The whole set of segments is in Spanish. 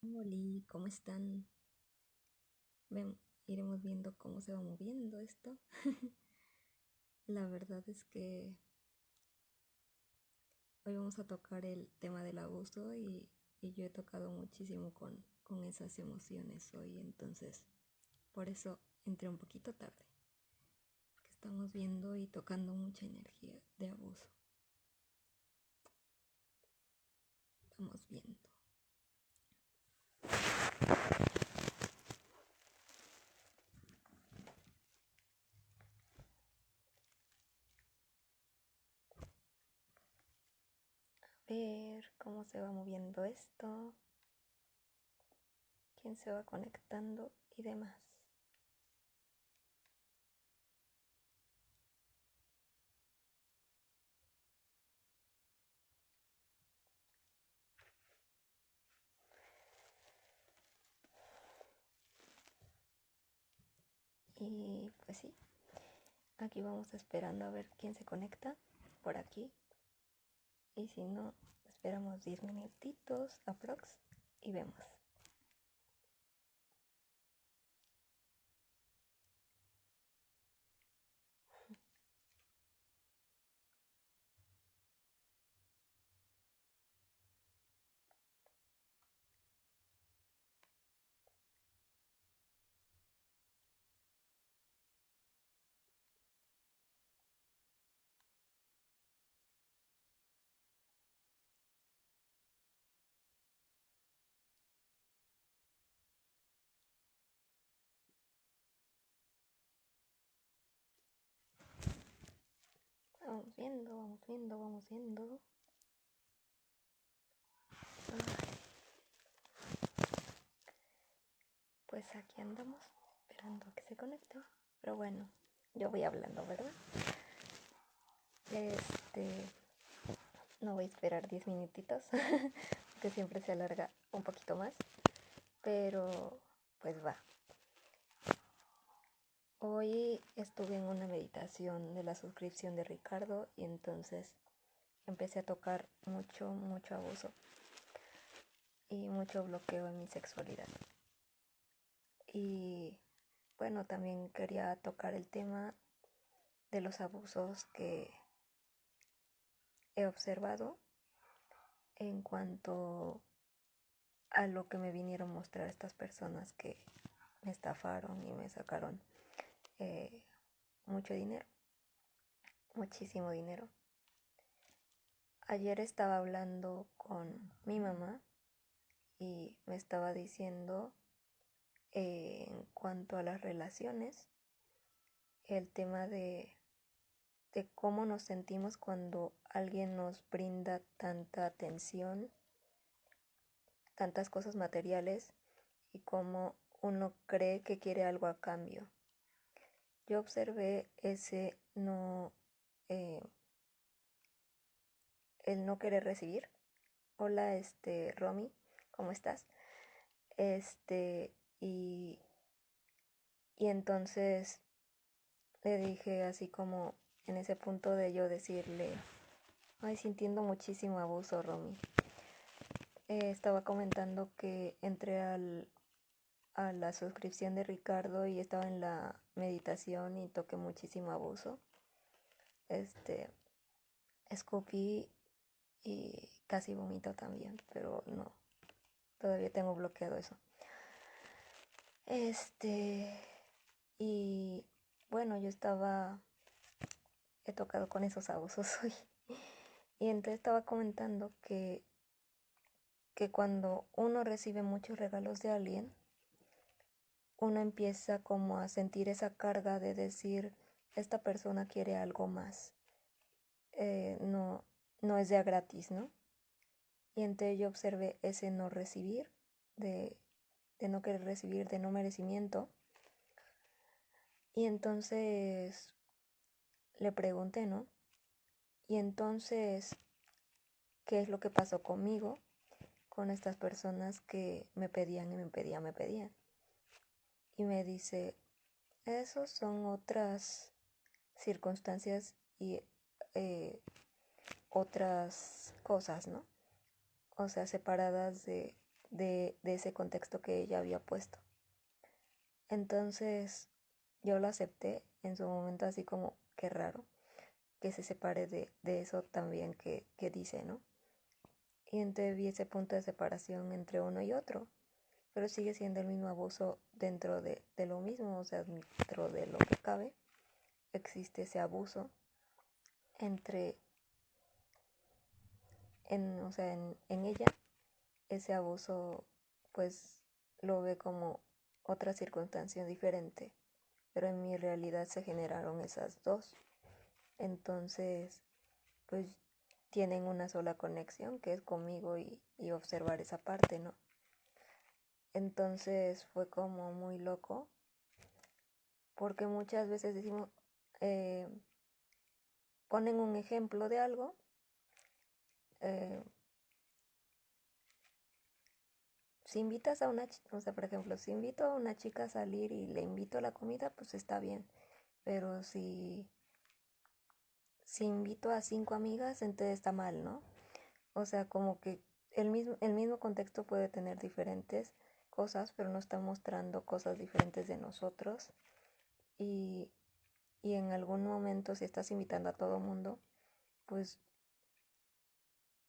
Hola, ¿cómo están? Iremos viendo cómo se va moviendo esto. La verdad es que hoy vamos a tocar el tema del abuso y yo he tocado muchísimo con esas emociones hoy, entonces por eso entré un poquito tarde, porque estamos viendo y tocando mucha energía de abuso. Estamos viendo. A ver cómo se va moviendo esto, quién se va conectando y demás. Y pues sí, aquí vamos esperando a ver quién se conecta por aquí. Y si no, esperamos 10 minutitos aprox y vemos. Vamos viendo, vamos viendo, vamos viendo. Pues aquí andamos esperando a que se conecte. Pero bueno, yo voy hablando, ¿verdad? No voy a esperar 10 minutitos, que siempre se alarga un poquito más. Pero pues va. Hoy estuve en una meditación de la suscripción de Ricardo y entonces empecé a tocar mucho abuso y mucho bloqueo en mi sexualidad. Y bueno, también quería tocar el tema de los abusos que he observado en cuanto a lo que me vinieron a mostrar estas personas que me estafaron y me sacaron mucho dinero, muchísimo dinero. Ayer estaba hablando con mi mamá y me estaba diciendo en cuanto a las relaciones, el tema de cómo nos sentimos cuando alguien nos brinda tanta atención, tantas cosas materiales y cómo uno cree que quiere algo a cambio. Yo observé ese el no querer recibir. Hola, Romy, ¿cómo estás? Y, y entonces le dije así como en ese punto de yo decirle, ay, sintiendo muchísimo abuso, Romy. Estaba comentando que entré a la suscripción de Ricardo y estaba en la meditación y toqué muchísimo abuso. Escupí y casi vomito también, pero no, todavía tengo bloqueado eso. Y bueno, he tocado con esos abusos hoy. Y entonces estaba comentando que cuando uno recibe muchos regalos de alguien, uno empieza como a sentir esa carga de decir, esta persona quiere algo más. No es de a gratis, ¿no? Y entonces yo observé ese no recibir, de no querer recibir, de no merecimiento. Y entonces le pregunté, ¿no? Y entonces, ¿qué es lo que pasó conmigo? Con estas personas que me pedían y me pedían. Y me dice, esos son otras circunstancias y otras cosas, ¿no? O sea, separadas de ese contexto que ella había puesto. Entonces yo lo acepté en su momento, así como qué raro que se separe de eso también que dice, ¿no? Y entonces vi ese punto de separación entre uno y otro, pero sigue siendo el mismo abuso dentro de lo mismo, o sea, dentro de lo que cabe, existe ese abuso entre, o sea, en ella, ese abuso pues lo ve como otra circunstancia diferente, pero en mi realidad se generaron esas dos. Entonces, pues tienen una sola conexión, que es conmigo y observar esa parte, ¿no? Entonces fue como muy loco, porque muchas veces decimos, eh, ponen un ejemplo de algo, eh, si invitas a una, o sea, por ejemplo, si invito a una chica a salir y le invito a la comida, pues está bien, pero si invito a 5 amigas, entonces está mal, ¿no? O sea, como que el mismo contexto puede tener diferentes cosas, pero nos está mostrando cosas diferentes de nosotros. Y, y en algún momento, si estás invitando a todo mundo, pues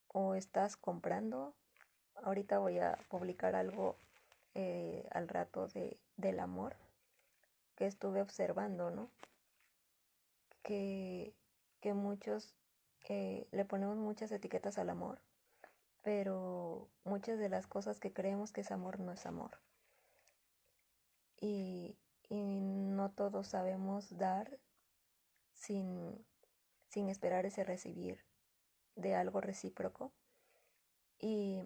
o estás comprando. Ahorita voy a publicar algo al rato del amor que estuve observando, ¿no? Que, que muchos le ponemos muchas etiquetas al amor, pero muchas de las cosas que creemos que es amor no es amor. Y, y no todos sabemos dar sin, sin esperar ese recibir de algo recíproco. Y,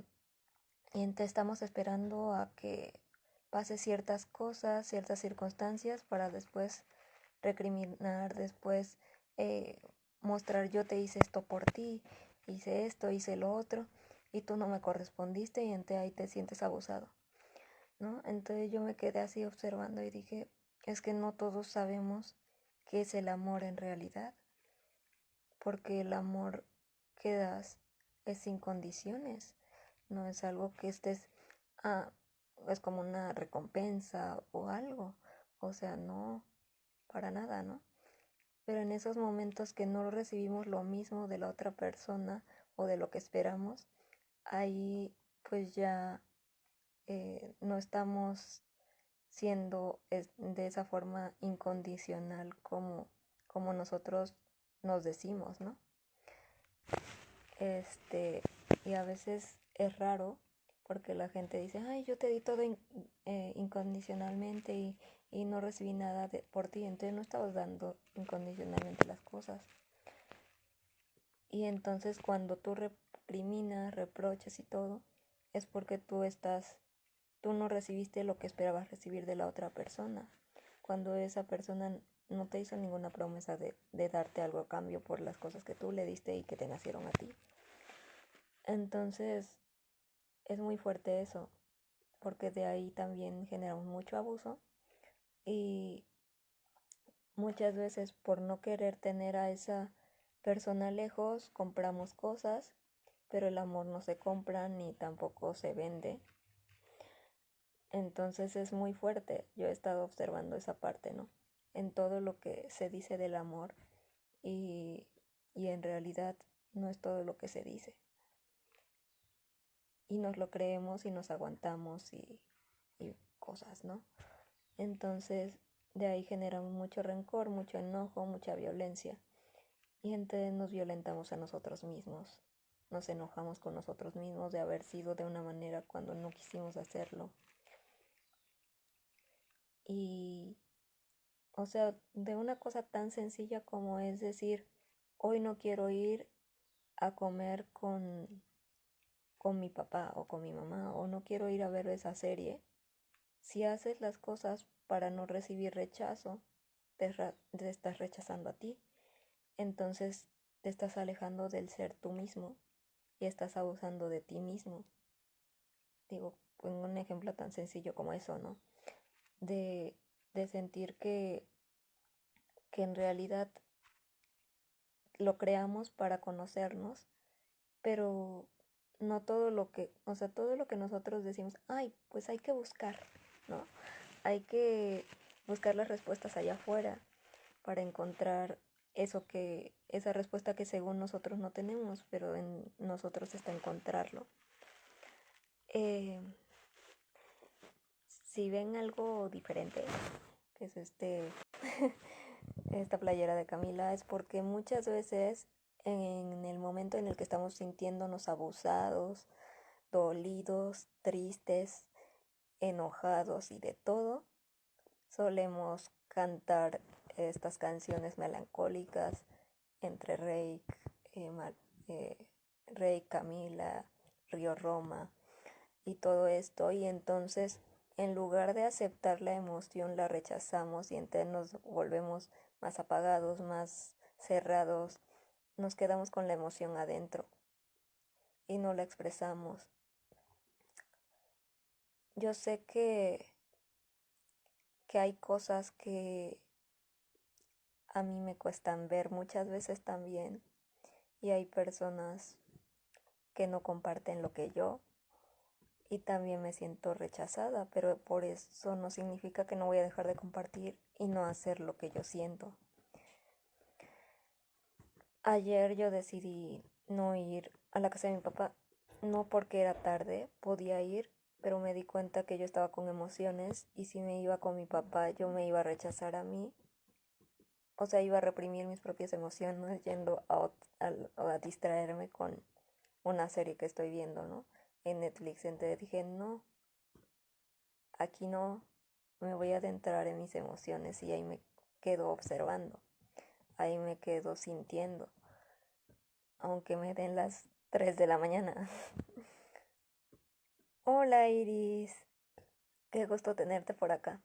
y entonces estamos esperando a que pase ciertas cosas, ciertas circunstancias para después recriminar, después eh, mostrar yo te hice esto por ti, hice esto, hice lo otro y tú no me correspondiste y entonces ahí te sientes abusado, ¿no? Entonces yo me quedé así observando y dije, es que no todos sabemos qué es el amor en realidad, porque el amor que das es sin condiciones, no es algo que estés, ah, es como una recompensa o algo, o sea, no, para nada, ¿no? Pero en esos momentos que no recibimos lo mismo de la otra persona o de lo que esperamos, ahí pues ya no estamos siendo de esa forma incondicional como nosotros nos decimos, ¿no? Y a veces es raro porque la gente dice, ay, yo te di todo incondicionalmente y no recibí nada por ti, entonces no estabas dando incondicionalmente las cosas. Y entonces cuando tú recriminas, reprochas y todo, es porque tú no recibiste lo que esperabas recibir de la otra persona. Cuando esa persona no te hizo ninguna promesa de darte algo a cambio por las cosas que tú le diste y que te nacieron a ti. Entonces es muy fuerte eso, porque de ahí también generamos mucho abuso y muchas veces por no querer tener a esa persona lejos, compramos cosas, pero el amor no se compra ni tampoco se vende. Entonces es muy fuerte. Yo he estado observando esa parte, ¿no? En todo lo que se dice del amor y, y en realidad no es todo lo que se dice. Y nos lo creemos y nos aguantamos y cosas, ¿no? Entonces de ahí generamos mucho rencor, mucho enojo, mucha violencia. Y entonces nos violentamos a nosotros mismos. Nos enojamos con nosotros mismos de haber sido de una manera cuando no quisimos hacerlo. Y, o sea, de una cosa tan sencilla como es decir, hoy no quiero ir a comer con mi papá o con mi mamá, o no quiero ir a ver esa serie. Si haces las cosas para no recibir rechazo, te estás rechazando a ti. Entonces te estás alejando del ser tú mismo y estás abusando de ti mismo. Digo, en un ejemplo tan sencillo como eso, ¿no? De, de sentir que en realidad lo creamos para conocernos, pero no todo lo que, o sea, todo lo que nosotros decimos, ay, pues hay que buscar, ¿no? Hay que buscar las respuestas allá afuera para encontrar esa respuesta que según nosotros no tenemos, pero en nosotros está encontrarlo. Eh, si ven algo diferente, que es esta playera de Camila, es porque muchas veces en el momento en el que estamos sintiéndonos abusados, dolidos, tristes, enojados y de todo, solemos cantar estas canciones melancólicas entre eh, eh, Rey, Camila, Río Roma y todo esto, y entonces en lugar de aceptar la emoción la rechazamos y entonces nos volvemos más apagados, más cerrados, nos quedamos con la emoción adentro y no la expresamos. Yo sé que hay cosas que a mí me cuestan ver muchas veces también, y hay personas que no comparten lo que yo, y también me siento rechazada, pero por eso no significa que no voy a dejar de compartir y no hacer lo que yo siento. Ayer yo decidí no ir a la casa de mi papá, no porque era tarde, podía ir, pero me di cuenta que yo estaba con emociones y si me iba con mi papá yo me iba a rechazar a mí, o sea, iba a reprimir mis propias emociones yendo a distraerme con una serie que estoy viendo, ¿no? En Netflix. Entonces dije, no, aquí no, me voy a adentrar en mis emociones y ahí me quedo observando, ahí me quedo sintiendo, aunque me den las 3 de la mañana. Hola Iris, qué gusto tenerte por acá.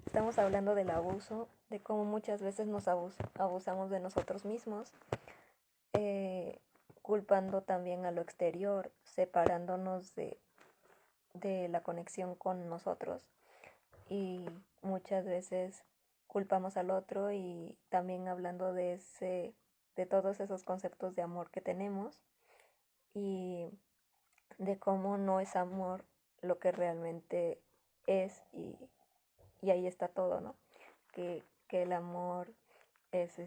Estamos hablando del abuso, de cómo muchas veces nos abusamos de nosotros mismos, eh, culpando también a lo exterior, separándonos de la conexión con nosotros, y muchas veces culpamos al otro, y también hablando de todos esos conceptos de amor que tenemos y de cómo no es amor lo que realmente es, y ahí está todo, ¿no? Que el amor es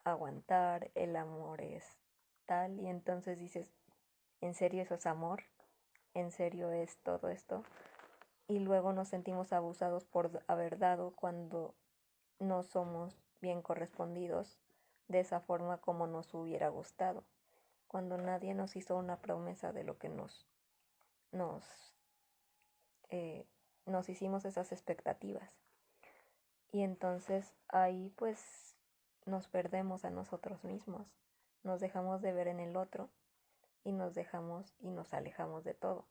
aguantar, el amor es tal, y entonces dices, ¿en serio eso es amor? ¿En serio es todo esto? Y luego nos sentimos abusados por haber dado cuando no somos bien correspondidos de esa forma como nos hubiera gustado, cuando nadie nos hizo una promesa de lo que nos, eh, nos hicimos esas expectativas. Y entonces ahí pues nos perdemos a nosotros mismos, nos dejamos de ver en el otro y nos dejamos y nos alejamos de todo.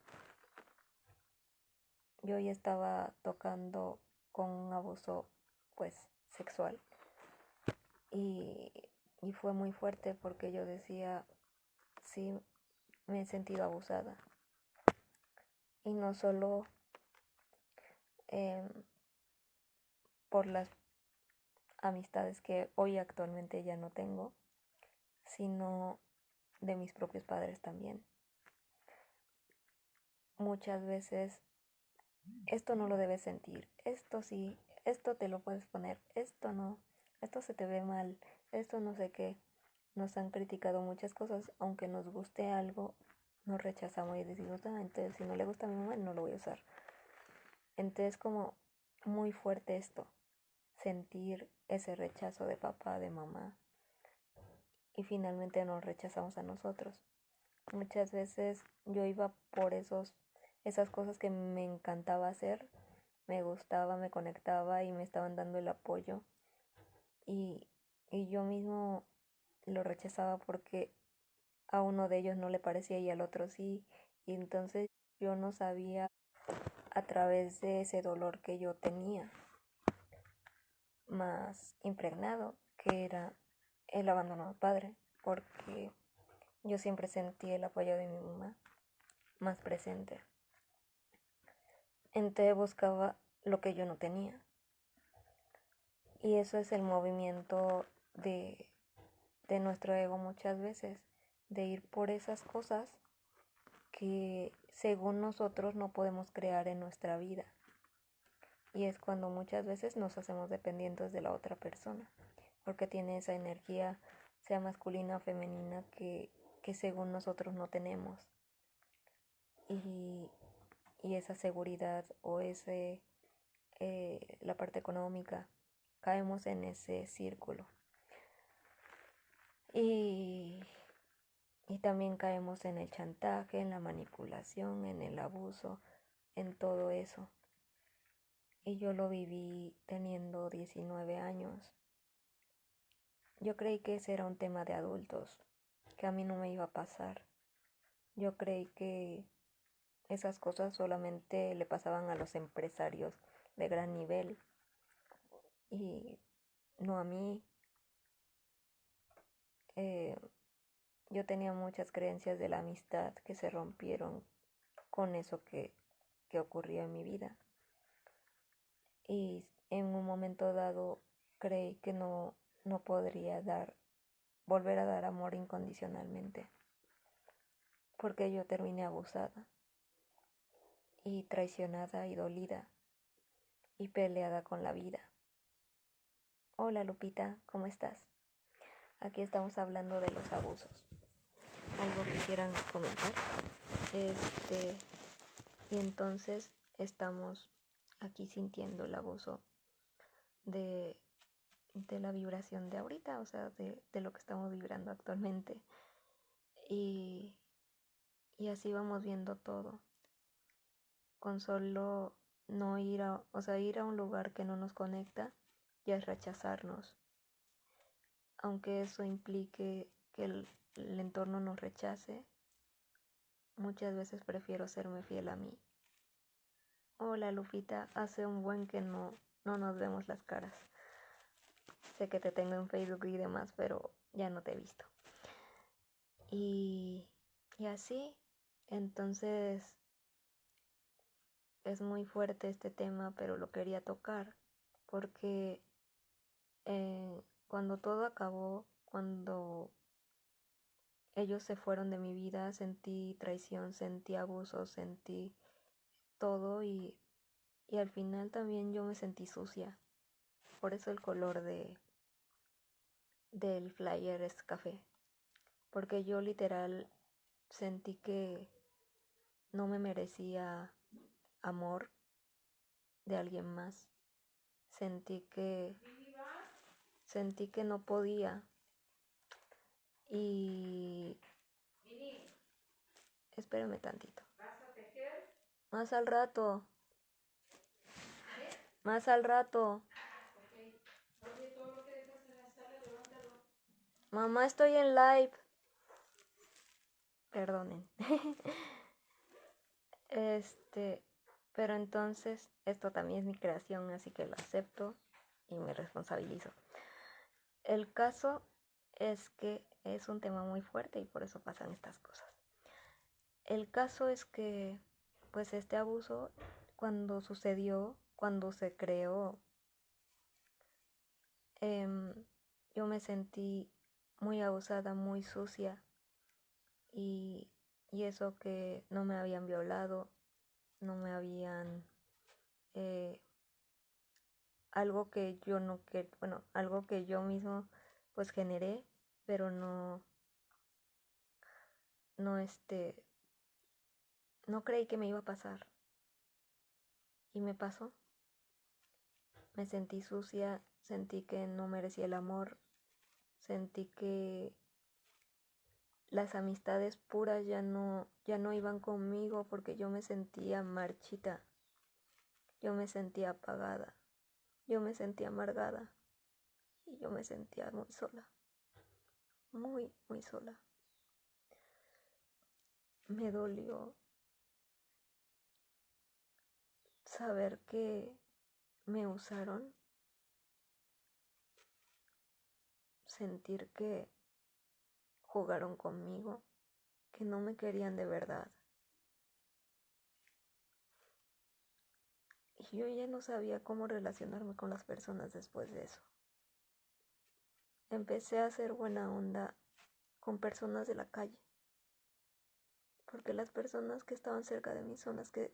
Yo ya estaba tocando con un abuso pues sexual, y, y fue muy fuerte porque yo decía, sí, me he sentido abusada, y no solo eh, por las amistades que hoy actualmente ya no tengo, sino de mis propios padres también. Muchas veces esto no lo debes sentir, esto sí, esto te lo puedes poner, esto no, esto se te ve mal, esto no sé qué. Nos han criticado muchas cosas, aunque nos guste algo, nos rechazamos y decimos, entonces si no le gusta a mi mamá, no lo voy a usar. Entonces como muy fuerte esto, sentir ese rechazo de papá, de mamá, y finalmente nos rechazamos a nosotros. Muchas veces yo iba por esas cosas que me encantaba hacer, me gustaba, me conectaba y me estaban dando el apoyo, y, y yo mismo lo rechazaba porque a uno de ellos no le parecía y al otro sí, y entonces yo no sabía a través de ese dolor que yo tenía más impregnado, que era el abandono del padre, porque yo siempre sentí el apoyo de mi mamá más presente. Entonces buscaba lo que yo no tenía, y eso es el movimiento de nuestro ego muchas veces, de ir por esas cosas que según nosotros no podemos crear en nuestra vida. Y es cuando muchas veces nos hacemos dependientes de la otra persona, porque tiene esa energía, sea masculina o femenina, que según nosotros no tenemos. Y esa seguridad o la parte económica, caemos en ese círculo. Y también caemos en el chantaje, en la manipulación, en el abuso, en todo eso. Y yo lo viví teniendo 19 años. Yo creí que ese era un tema de adultos, que a mí no me iba a pasar. Yo creí que esas cosas solamente le pasaban a los empresarios de gran nivel y no a mí. Yo tenía muchas creencias de la amistad que se rompieron con eso que ocurrió en mi vida. Y en un momento dado creí que no podría volver a dar amor incondicionalmente, porque yo terminé abusada y traicionada y dolida y peleada con la vida. Hola Lupita, ¿cómo estás? Aquí estamos hablando de los abusos. ¿Algo que quieran comentar? Y entonces estamos aquí sintiendo el abuso de la vibración de ahorita, o sea, de lo que estamos vibrando actualmente. Y así vamos viendo todo. Con solo no ir ir a un lugar que no nos conecta, ya es rechazarnos. Aunque eso implique que el entorno nos rechace, muchas veces prefiero serme fiel a mí. Hola Lupita, hace un buen que no nos vemos las caras. Sé que te tengo en Facebook y demás, pero ya no te he visto. Y así, entonces es muy fuerte este tema, pero lo quería tocar porque cuando todo acabó, cuando ellos se fueron de mi vida, sentí traición, sentí abuso, sentí todo y al final también yo me sentí sucia. Por eso el color del flyer es café. Porque yo literal sentí que no me merecía amor de alguien más. Sentí que no podía. Y espérame tantito. Más al rato. Más al rato. Mamá, estoy en live. Perdonen. Pero entonces esto también es mi creación, así que lo acepto y me responsabilizo. El caso es que es un tema muy fuerte y por eso pasan estas cosas. El caso es que, pues este abuso, cuando sucedió, cuando se creó, yo me sentí muy abusada, muy sucia y eso que no me habían violado, no me habían algo que yo no algo que yo mismo pues generé, pero no creí que me iba a pasar y me pasó. Me sentí sucia, sentí que no merecía el amor, sentí que las amistades puras ya no iban conmigo porque yo me sentía marchita, yo me sentía apagada, yo me sentía amargada y yo me sentía muy sola, muy, muy sola. Me dolió saber que me usaron, sentir que jugaron conmigo, que no me querían de verdad. Y yo ya no sabía cómo relacionarme con las personas después de eso. Empecé a hacer buena onda con personas de la calle. porque las personas que estaban cerca de mí son las que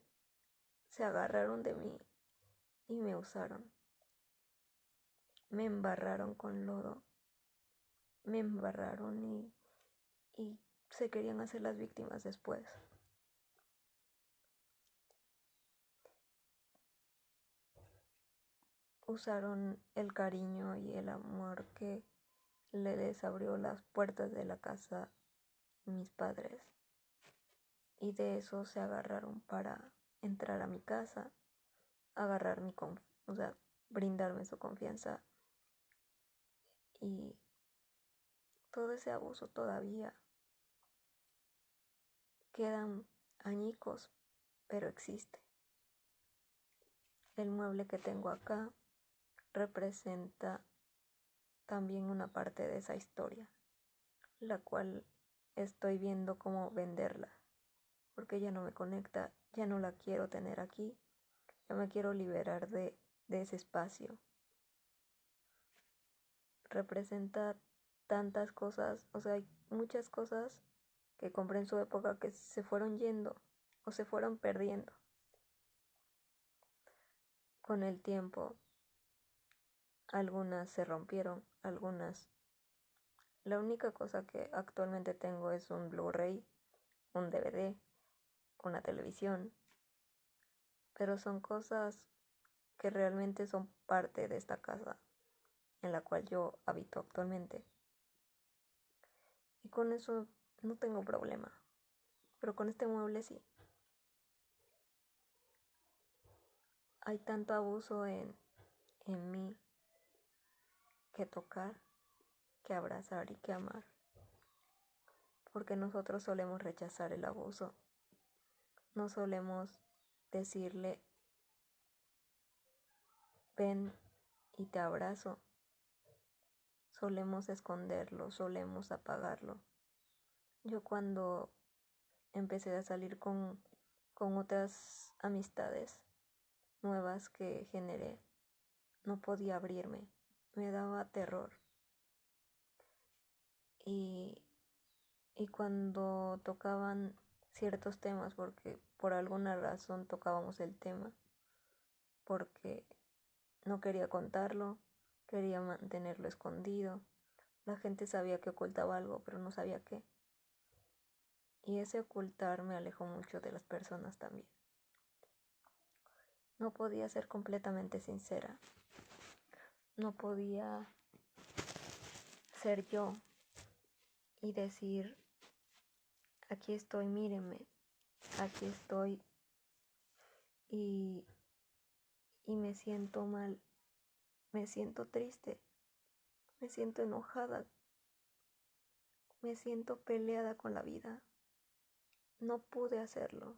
se agarraron de mí y me usaron. Me embarraron con lodo, me embarraron y se querían hacer las víctimas después. Usaron el cariño y el amor que les abrió las puertas de la casa mis padres, y de eso se agarraron para entrar a mi casa, agarrar o sea, brindarme su confianza, y todo ese abuso todavía quedan añicos, pero existe. El mueble que tengo acá representa también una parte de esa historia, la cual estoy viendo cómo venderla, porque ya no me conecta, ya no la quiero tener aquí, ya me quiero liberar de ese espacio. Representa tantas cosas, o sea, hay muchas cosas que compré en su época que se fueron yendo o se fueron perdiendo con el tiempo. Algunas se rompieron, algunas. La única cosa que actualmente tengo es un Blu-ray, un DVD, una televisión, pero son cosas que realmente son parte de esta casa en la cual yo habito actualmente. Y con eso no tengo problema, pero con este mueble sí. Hay tanto abuso en mí que tocar, que abrazar y que amar, porque nosotros solemos rechazar el abuso, no solemos decirle ven y te abrazo, solemos esconderlo, solemos apagarlo. Yo cuando empecé a salir con otras amistades nuevas que generé, no podía abrirme, me daba terror. Y cuando tocaban ciertos temas, porque por alguna razón tocábamos el tema, porque no quería contarlo, quería mantenerlo escondido, la gente sabía que ocultaba algo, pero no sabía qué. Y ese ocultar me alejó mucho de las personas también. No podía ser completamente sincera. No podía ser yo y decir, aquí estoy, mírenme, aquí estoy y me siento mal, me siento triste, me siento enojada, me siento peleada con la vida. No pude hacerlo.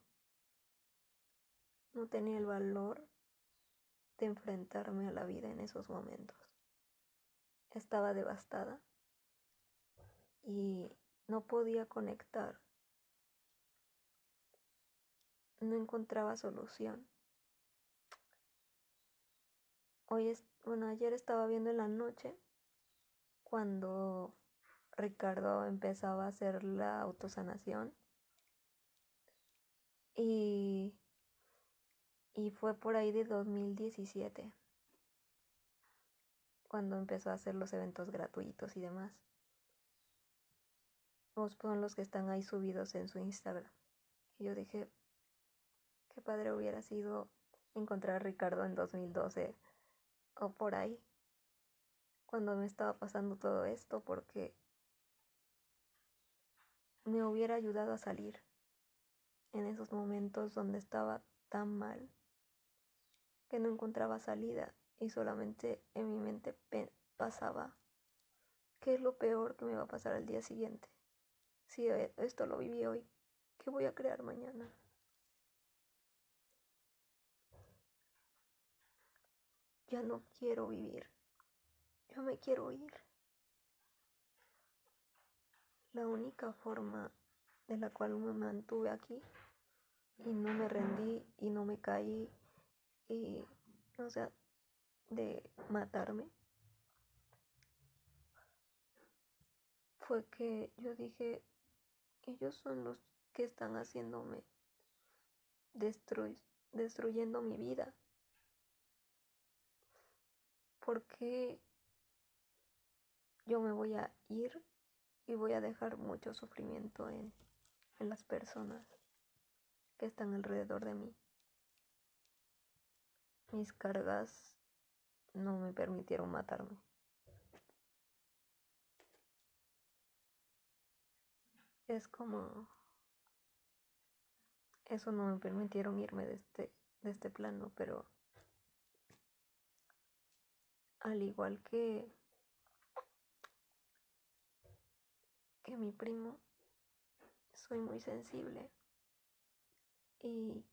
No tenía el valor de enfrentarme a la vida en esos momentos. Estaba devastada y no podía conectar. No encontraba solución. Ayer estaba viendo en la noche cuando Ricardo empezaba a hacer la autosanación y fue por ahí de 2017 cuando empezó a hacer los eventos gratuitos y demás. Son los que están ahí subidos en su Instagram. Y yo dije, qué padre hubiera sido encontrar a Ricardo en 2012 o por ahí, cuando me estaba pasando todo esto, porque me hubiera ayudado a salir en esos momentos donde estaba tan mal que no encontraba salida y solamente en mi mente pasaba, ¿qué es lo peor que me va a pasar al día siguiente? Si esto lo viví hoy, ¿qué voy a crear mañana? Ya no quiero vivir, yo me quiero ir. La única forma de la cual me mantuve aquí y no me rendí y no me caí y, o sea, de matarme, fue que yo dije, ellos son los que están haciéndome, destruyendo mi vida? ¿Por qué yo me voy a ir y voy a dejar mucho sufrimiento en las personas que están alrededor de mí? Mis cargas no me permitieron matarme. Es como, eso no me permitieron irme de este plano, pero al igual que mi primo, soy muy sensible y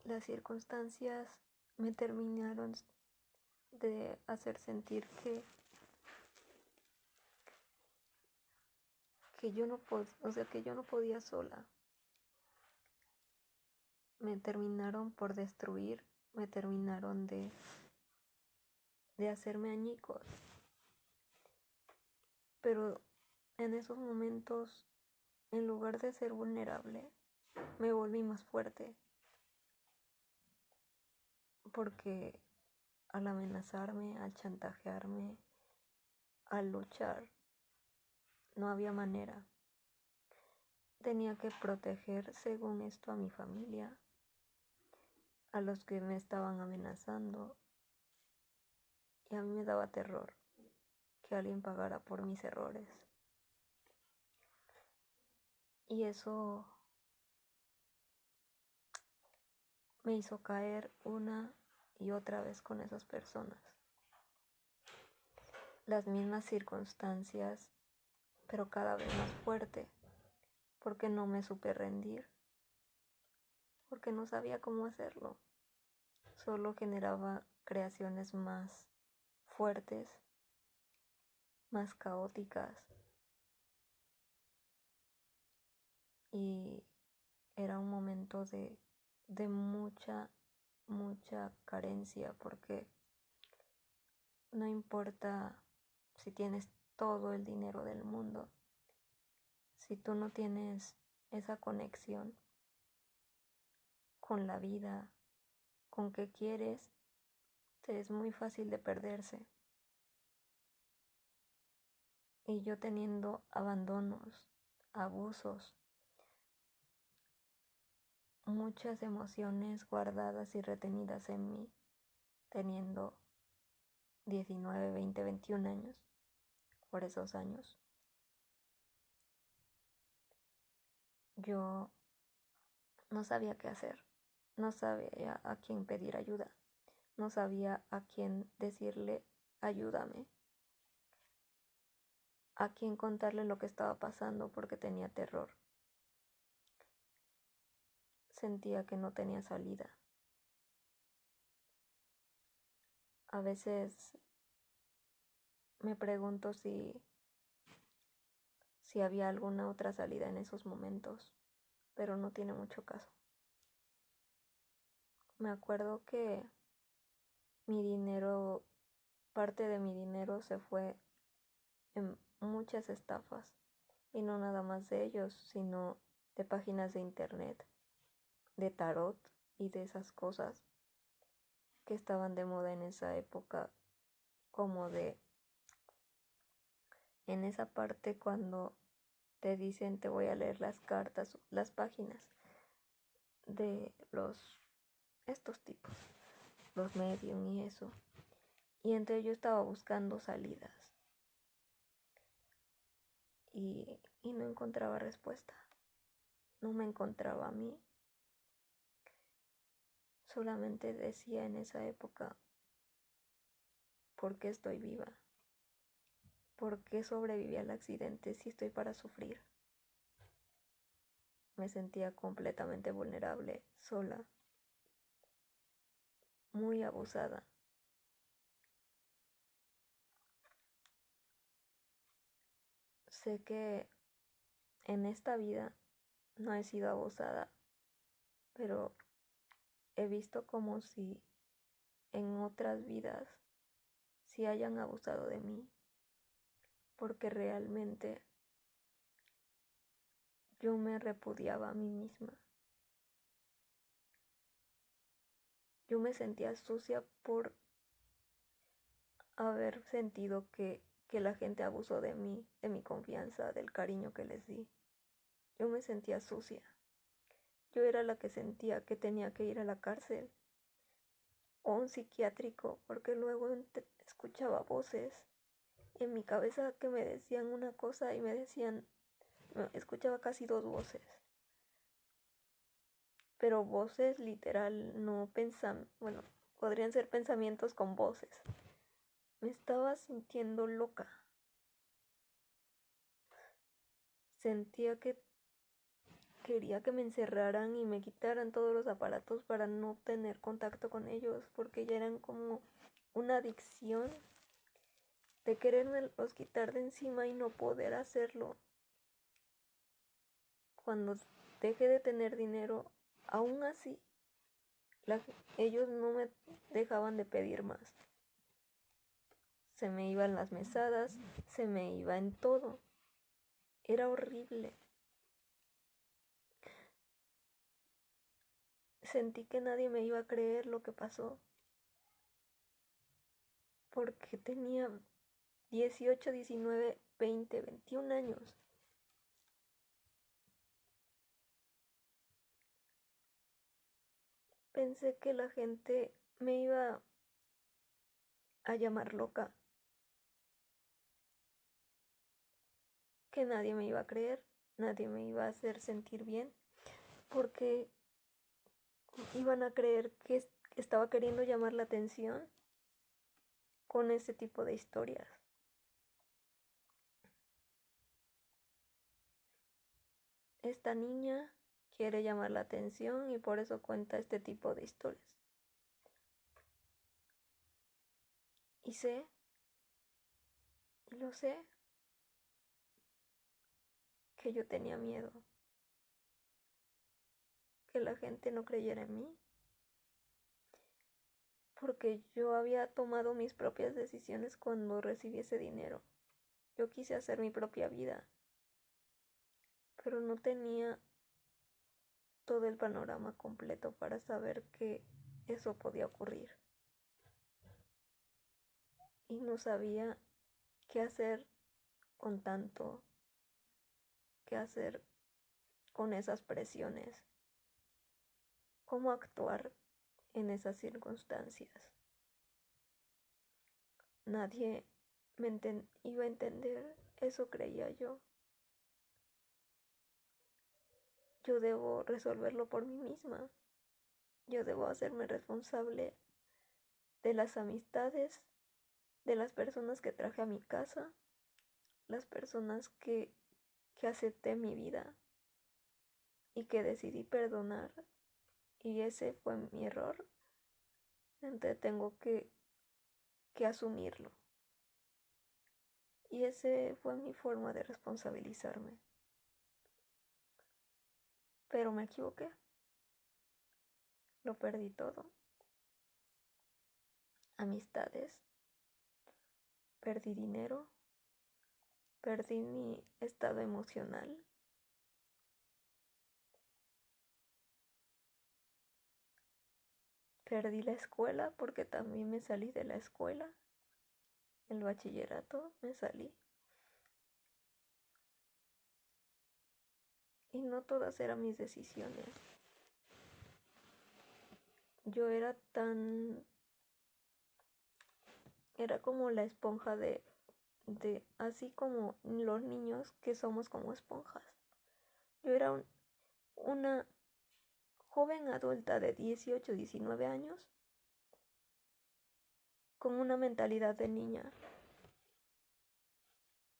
las circunstancias me terminaron de hacer sentir que yo no podía sola. Me terminaron por destruir, me terminaron de hacerme añicos. Pero en esos momentos, en lugar de ser vulnerable, me volví más fuerte. Porque al amenazarme, al chantajearme, al luchar, no había manera. Tenía que proteger, según esto, a mi familia, a los que me estaban amenazando. Y a mí me daba terror que alguien pagara por mis errores. Y eso me hizo caer una y otra vez con esas personas. Las mismas circunstancias, pero cada vez más fuerte, porque no me supe rendir, porque no sabía cómo hacerlo. Solo generaba creaciones más fuertes, más caóticas, y era un momento de mucha carencia, porque no importa si tienes todo el dinero del mundo, si tú no tienes esa conexión con la vida, con qué quieres, te es muy fácil de perderse. Y yo teniendo abandonos, abusos, muchas emociones guardadas y retenidas en mí, teniendo 19, 20, 21 años, por esos años, yo no sabía qué hacer, no sabía a quién pedir ayuda, no sabía a quién decirle ayúdame, a quién contarle lo que estaba pasando, porque tenía terror. Sentía que no tenía salida. A veces me pregunto si había alguna otra salida en esos momentos, pero no tiene mucho caso. Me acuerdo que parte de mi dinero se fue en muchas estafas, y no nada más de ellos, sino de páginas de internet, de tarot y de esas cosas que estaban de moda en esa época, como en esa parte cuando te dicen te voy a leer las cartas, las páginas de estos tipos, los medium y eso. Y entre ellos estaba buscando salidas y no encontraba respuesta. No me encontraba a mí. Solamente decía en esa época, ¿por qué estoy viva? ¿Por qué sobreviví al accidente si estoy para sufrir? Me sentía completamente vulnerable, sola, muy abusada. Sé que en esta vida no he sido abusada, pero he visto como si en otras vidas sí hayan abusado de mí, porque realmente yo me repudiaba a mí misma. Yo me sentía sucia por haber sentido que la gente abusó de mí, de mi confianza, del cariño que les di. Yo me sentía sucia. Yo era la que sentía que tenía que ir a la cárcel o un psiquiátrico, porque luego escuchaba voces en mi cabeza que me decían una cosa y escuchaba casi dos voces, pero voces literal, no bueno, podrían ser pensamientos con voces. Me estaba sintiendo loca. Sentía que quería que me encerraran y me quitaran todos los aparatos para no tener contacto con ellos, porque ya eran como una adicción de quererme los quitar de encima y no poder hacerlo. Cuando dejé de tener dinero, aún así, ellos no me dejaban de pedir más. Se me iban las mesadas, se me iba en todo. Era horrible. Sentí que nadie me iba a creer lo que pasó, porque tenía 18, 19, 20, 21 años. Pensé que la gente me iba a llamar loca, que nadie me iba a creer, nadie me iba a hacer sentir bien, porque iban a creer que estaba queriendo llamar la atención con ese tipo de historias. Esta niña quiere llamar la atención y por eso cuenta este tipo de historias. Y lo sé, que yo tenía miedo, que la gente no creyera en mí, porque yo había tomado mis propias decisiones cuando recibí ese dinero. Yo quise hacer mi propia vida, pero no tenía todo el panorama completo para saber que eso podía ocurrir. Y no sabía qué hacer con tanto, qué hacer con esas presiones, cómo actuar en esas circunstancias. Nadie iba a entender, eso creía yo. Yo debo resolverlo por mí misma. Yo debo hacerme responsable de las amistades, de las personas que traje a mi casa, las personas que acepté en mi vida y que decidí perdonar. Y ese fue mi error. Entonces tengo que asumirlo. Y ese fue mi forma de responsabilizarme. Pero me equivoqué. Lo perdí todo. Amistades. Perdí dinero. Perdí mi estado emocional. Perdí la escuela porque también me salí de la escuela. El bachillerato me salí. Y no todas eran mis decisiones. Yo era como la esponja así como los niños que somos como esponjas. Yo era una joven adulta de 18, 19 años con una mentalidad de niña.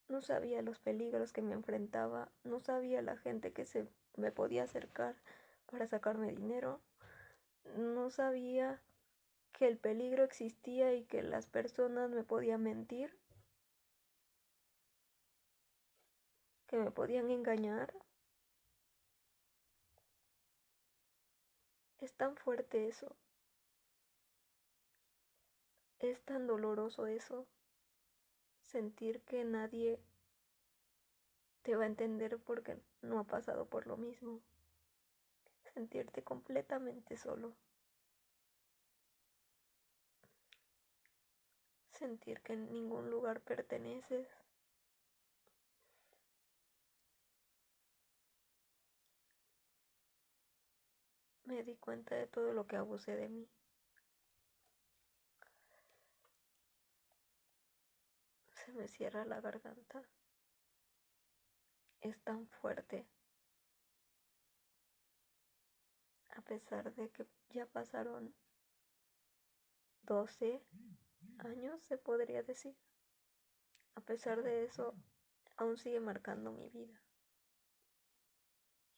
No sabía los peligros que me enfrentaba, no sabía la gente que se me podía acercar para sacarme dinero, no sabía que el peligro existía y que las personas me podían mentir, que me podían engañar. Es tan fuerte eso, es tan doloroso eso, sentir que nadie te va a entender porque no ha pasado por lo mismo. Sentirte completamente solo. Sentir que en ningún lugar perteneces. Me di cuenta de todo lo que abusé de mí. Se me cierra la garganta. Es tan fuerte. A pesar de que ya pasaron 12 años, se podría decir. A pesar de eso, aún sigue marcando mi vida.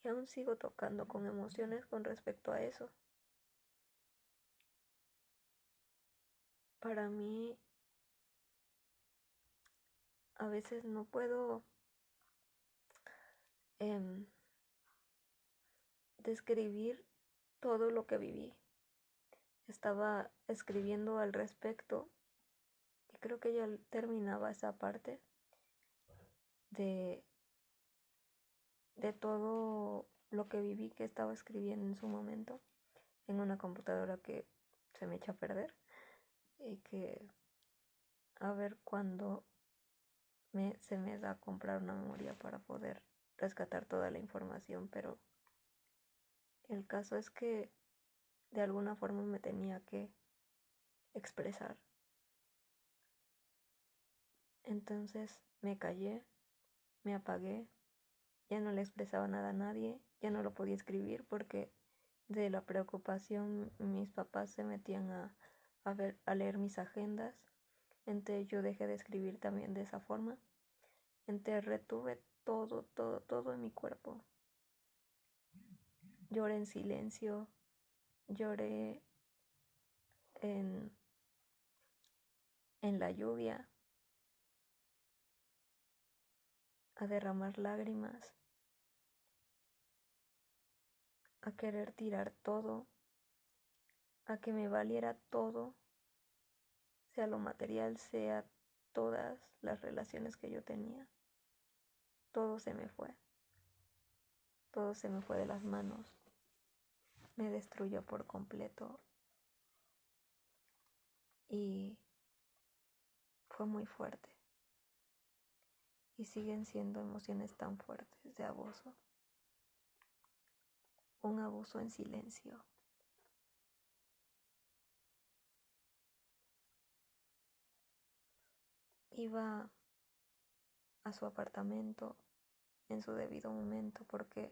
Y aún sigo tocando con emociones con respecto a eso. Para mí, a veces no puedo describir todo lo que viví. Estaba escribiendo al respecto y creo que ya terminaba esa parte de todo lo que viví, que estaba escribiendo en su momento en una computadora que se me echa a perder y que a ver cuándo se me da a comprar una memoria para poder rescatar toda la información, pero el caso es que de alguna forma me tenía que expresar. Entonces me callé, me apagué, ya no le expresaba nada a nadie, ya no lo podía escribir porque de la preocupación mis papás se metían a leer mis agendas. Entonces yo dejé de escribir también de esa forma. Entonces retuve todo en mi cuerpo. Lloré en silencio, lloré en la lluvia, a derramar lágrimas, a querer tirar todo, a que me valiera todo, sea lo material, sea todas las relaciones que yo tenía. Todo se me fue. Todo se me fue de las manos. Me destruyó por completo. Y fue muy fuerte. Y siguen siendo emociones tan fuertes de abuso. Un abuso en silencio. Iba a su apartamento en su debido momento porque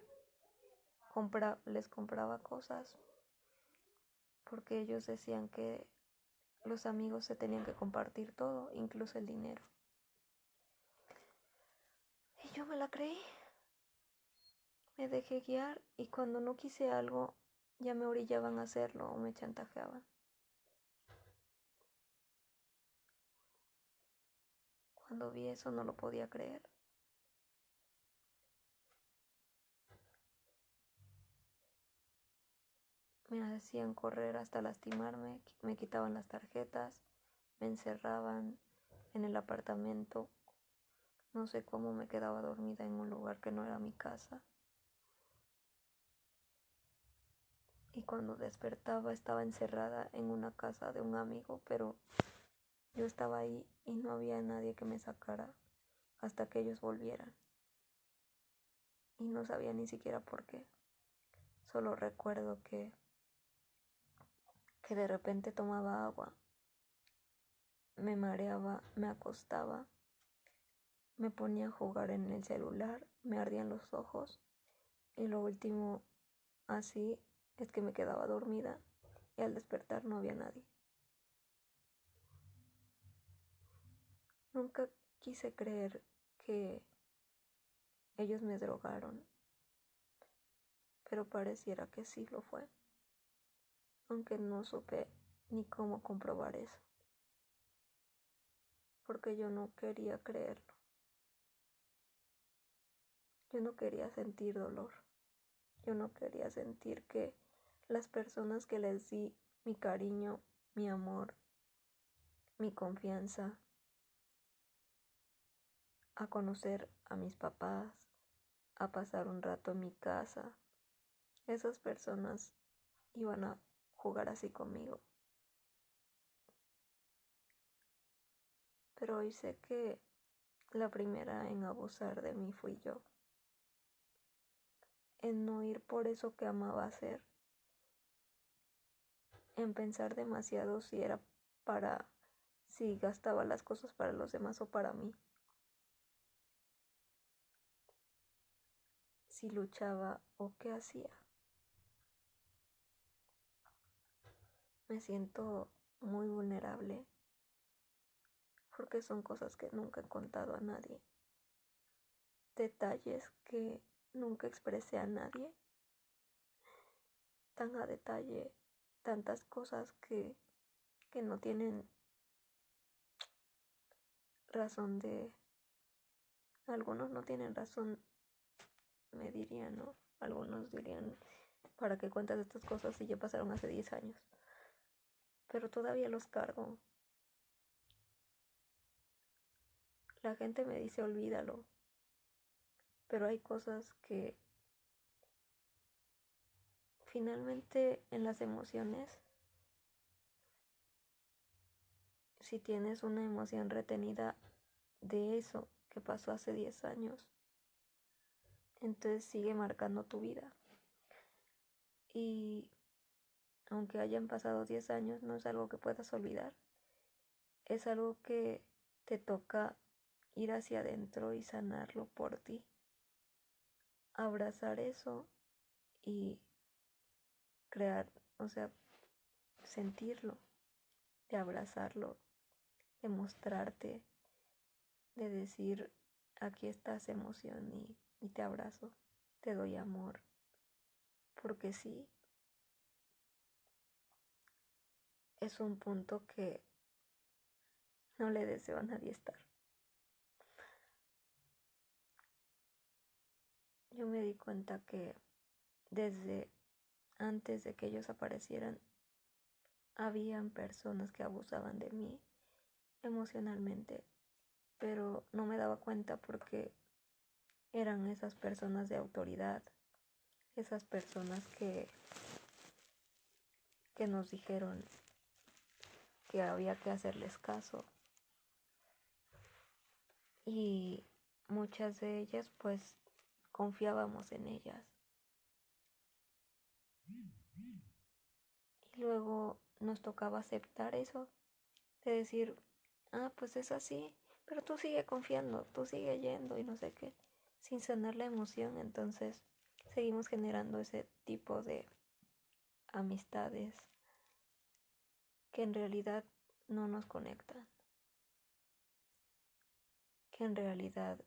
les compraba cosas, porque ellos decían que los amigos se tenían que compartir todo, incluso el dinero. Y yo me la creí. Me dejé guiar y cuando no quise algo ya me orillaban a hacerlo o me chantajeaban. Cuando vi eso no lo podía creer. Me hacían correr hasta lastimarme, me quitaban las tarjetas, me encerraban en el apartamento. No sé cómo me quedaba dormida en un lugar que no era mi casa. Y cuando despertaba estaba encerrada en una casa de un amigo, pero yo estaba ahí y no había nadie que me sacara hasta que ellos volvieran. Y no sabía ni siquiera por qué. Solo recuerdo que de repente tomaba agua, me mareaba, me acostaba, me ponía a jugar en el celular, me ardían los ojos y lo último así es que me quedaba dormida y al despertar no había nadie. Nunca quise creer que ellos me drogaron, pero pareciera que sí lo fue, aunque no supe ni cómo comprobar eso, porque yo no quería creerlo. Yo no quería sentir dolor. Yo no quería sentir que las personas que les di mi cariño, mi amor, mi confianza, a conocer a mis papás, a pasar un rato en mi casa. Esas personas iban a jugar así conmigo. Pero hoy sé que la primera en abusar de mí fui yo. En no ir por eso que amaba hacer. En pensar demasiado si gastaba las cosas para los demás o para mí. Si luchaba o qué hacía. Me siento muy vulnerable porque son cosas que nunca he contado a nadie. Detalles que nunca expresé a nadie. Tan a detalle, tantas cosas que no tienen razón de... Algunos no tienen razón, me dirían, ¿no? Algunos dirían, ¿para qué cuentas estas cosas si ya pasaron hace 10 años? Pero todavía los cargo. La gente me dice olvídalo, pero hay cosas que finalmente en las emociones, si tienes una emoción retenida de eso que pasó hace 10 años, entonces sigue marcando tu vida. Y aunque hayan pasado 10 años, no es algo que puedas olvidar. Es algo que te toca ir hacia adentro y sanarlo por ti. Abrazar eso y crear, o sea, sentirlo, de abrazarlo, de mostrarte, de decir, aquí estás emoción y te abrazo, te doy amor, porque sí, es un punto que no le deseo a nadie estar. Yo me di cuenta que desde antes de que ellos aparecieran, habían personas que abusaban de mí emocionalmente, pero no me daba cuenta porque eran esas personas de autoridad, esas personas que nos dijeron que había que hacerles caso. Y muchas de ellas pues confiábamos en ellas. Y luego nos tocaba aceptar eso, de decir, pues es así, pero tú sigue confiando, tú sigue yendo y no sé qué, sin sanar la emoción. Entonces seguimos generando ese tipo de amistades que en realidad no nos conectan, que en realidad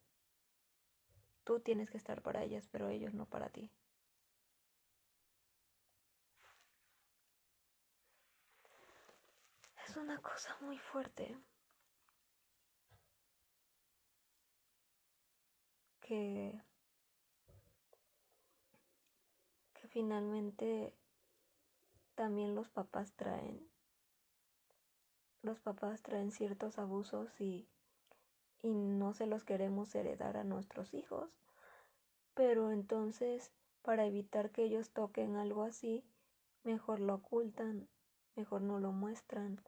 tú tienes que estar para ellas, pero ellos no para ti. Es una cosa muy fuerte que finalmente también los papás traen ciertos abusos y no se los queremos heredar a nuestros hijos. Pero entonces, para evitar que ellos toquen algo así, mejor lo ocultan, mejor no lo muestran,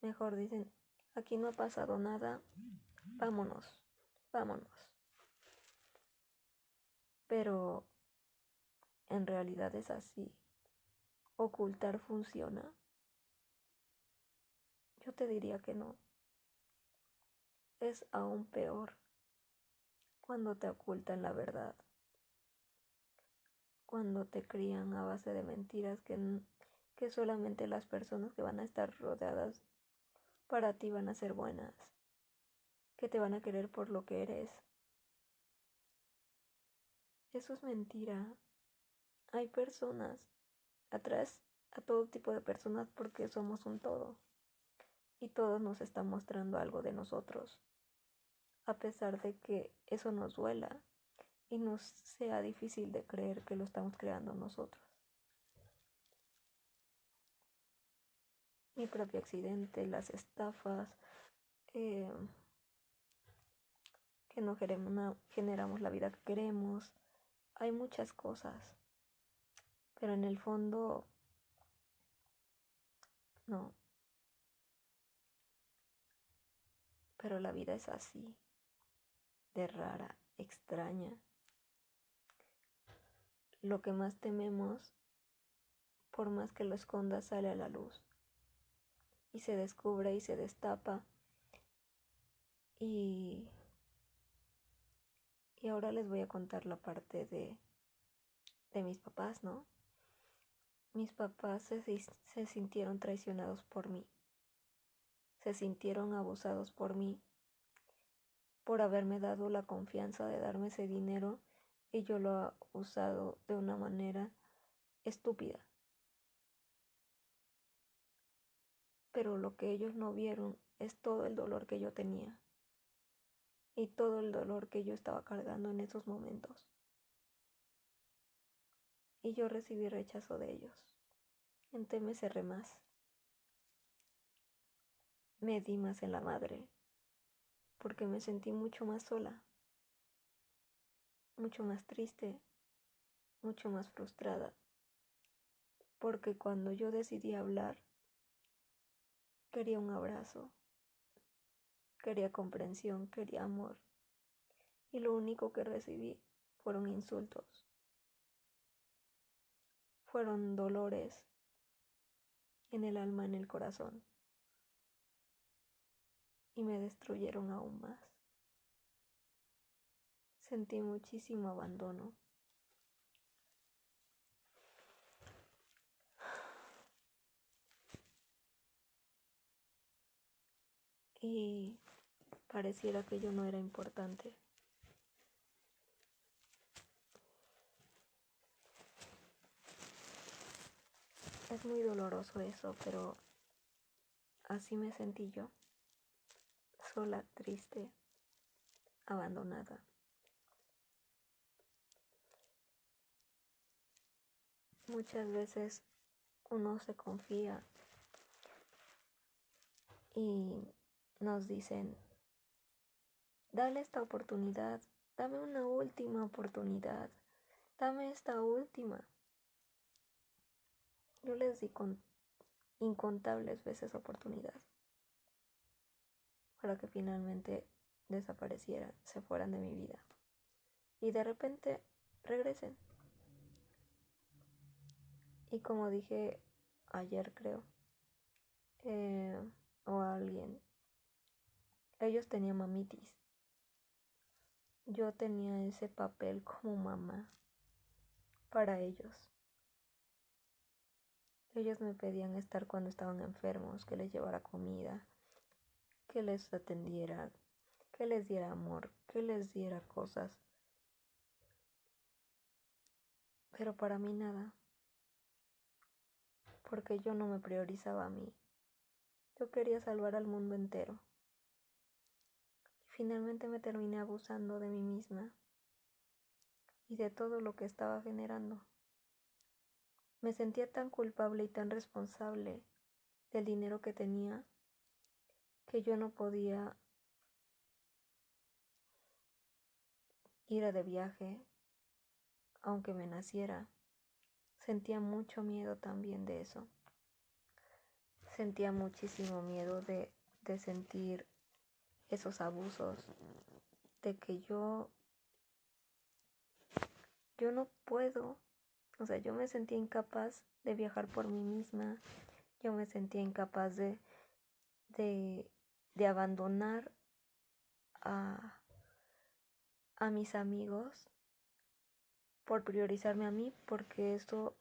mejor dicen, aquí no ha pasado nada, vámonos, vámonos. Pero en realidad es así. ¿Ocultar funciona? Yo te diría que no. Es aún peor cuando te ocultan la verdad, cuando te crían a base de mentiras que solamente las personas que van a estar rodeadas para ti van a ser buenas, que te van a querer por lo que eres. Eso es mentira. Hay personas, atrás a todo tipo de personas porque somos un todo y todos nos están mostrando algo de nosotros, a pesar de que eso nos duela y nos sea difícil de creer que lo estamos creando nosotros. Mi propio accidente, las estafas, que no generamos la vida que queremos, hay muchas cosas, pero en el fondo no. Pero la vida es así, de rara, extraña. Lo que más tememos, por más que lo esconda, sale a la luz y se descubre y se destapa. Y ahora les voy a contar la parte de mis papás, ¿no? Mis papás se sintieron traicionados por mí, se sintieron abusados por mí, por haberme dado la confianza de darme ese dinero y yo lo he usado de una manera estúpida. Pero lo que ellos no vieron es todo el dolor que yo tenía y todo el dolor que yo estaba cargando en esos momentos. Y yo recibí rechazo de ellos. Entonces me cerré más. Me di más en la madre porque me sentí mucho más sola, mucho más triste, mucho más frustrada. Porque cuando yo decidí hablar, quería un abrazo, quería comprensión, quería amor. Y lo único que recibí fueron insultos, fueron dolores en el alma, en el corazón. Y me destruyeron aún más. Sentí muchísimo abandono. Y pareciera que yo no era importante. Es muy doloroso eso, pero así me sentí yo. Sola, triste, abandonada. Muchas veces uno se confía y nos dicen, dale esta oportunidad, dame una última oportunidad, dame esta última. Yo les di incontables veces oportunidad para que finalmente desaparecieran, se fueran de mi vida y de repente regresen. Y como dije ayer, creo, o a alguien, ellos tenían mamitis. Yo tenía ese papel como mamá para ellos. Ellos me pedían estar cuando estaban enfermos, que les llevara comida, que les atendiera, que les diera amor, que les diera cosas. Pero para mí nada, porque yo no me priorizaba a mí. Yo quería salvar al mundo entero. Y finalmente me terminé abusando de mí misma y de todo lo que estaba generando. Me sentía tan culpable y tan responsable del dinero que tenía que yo no podía ir de viaje, aunque me naciera. Sentía mucho miedo también de eso. Sentía muchísimo miedo de sentir esos abusos, de que yo no puedo. O sea, yo me sentía incapaz de viajar por mí misma. Yo me sentía incapaz de abandonar a mis amigos por priorizarme a mí, porque eso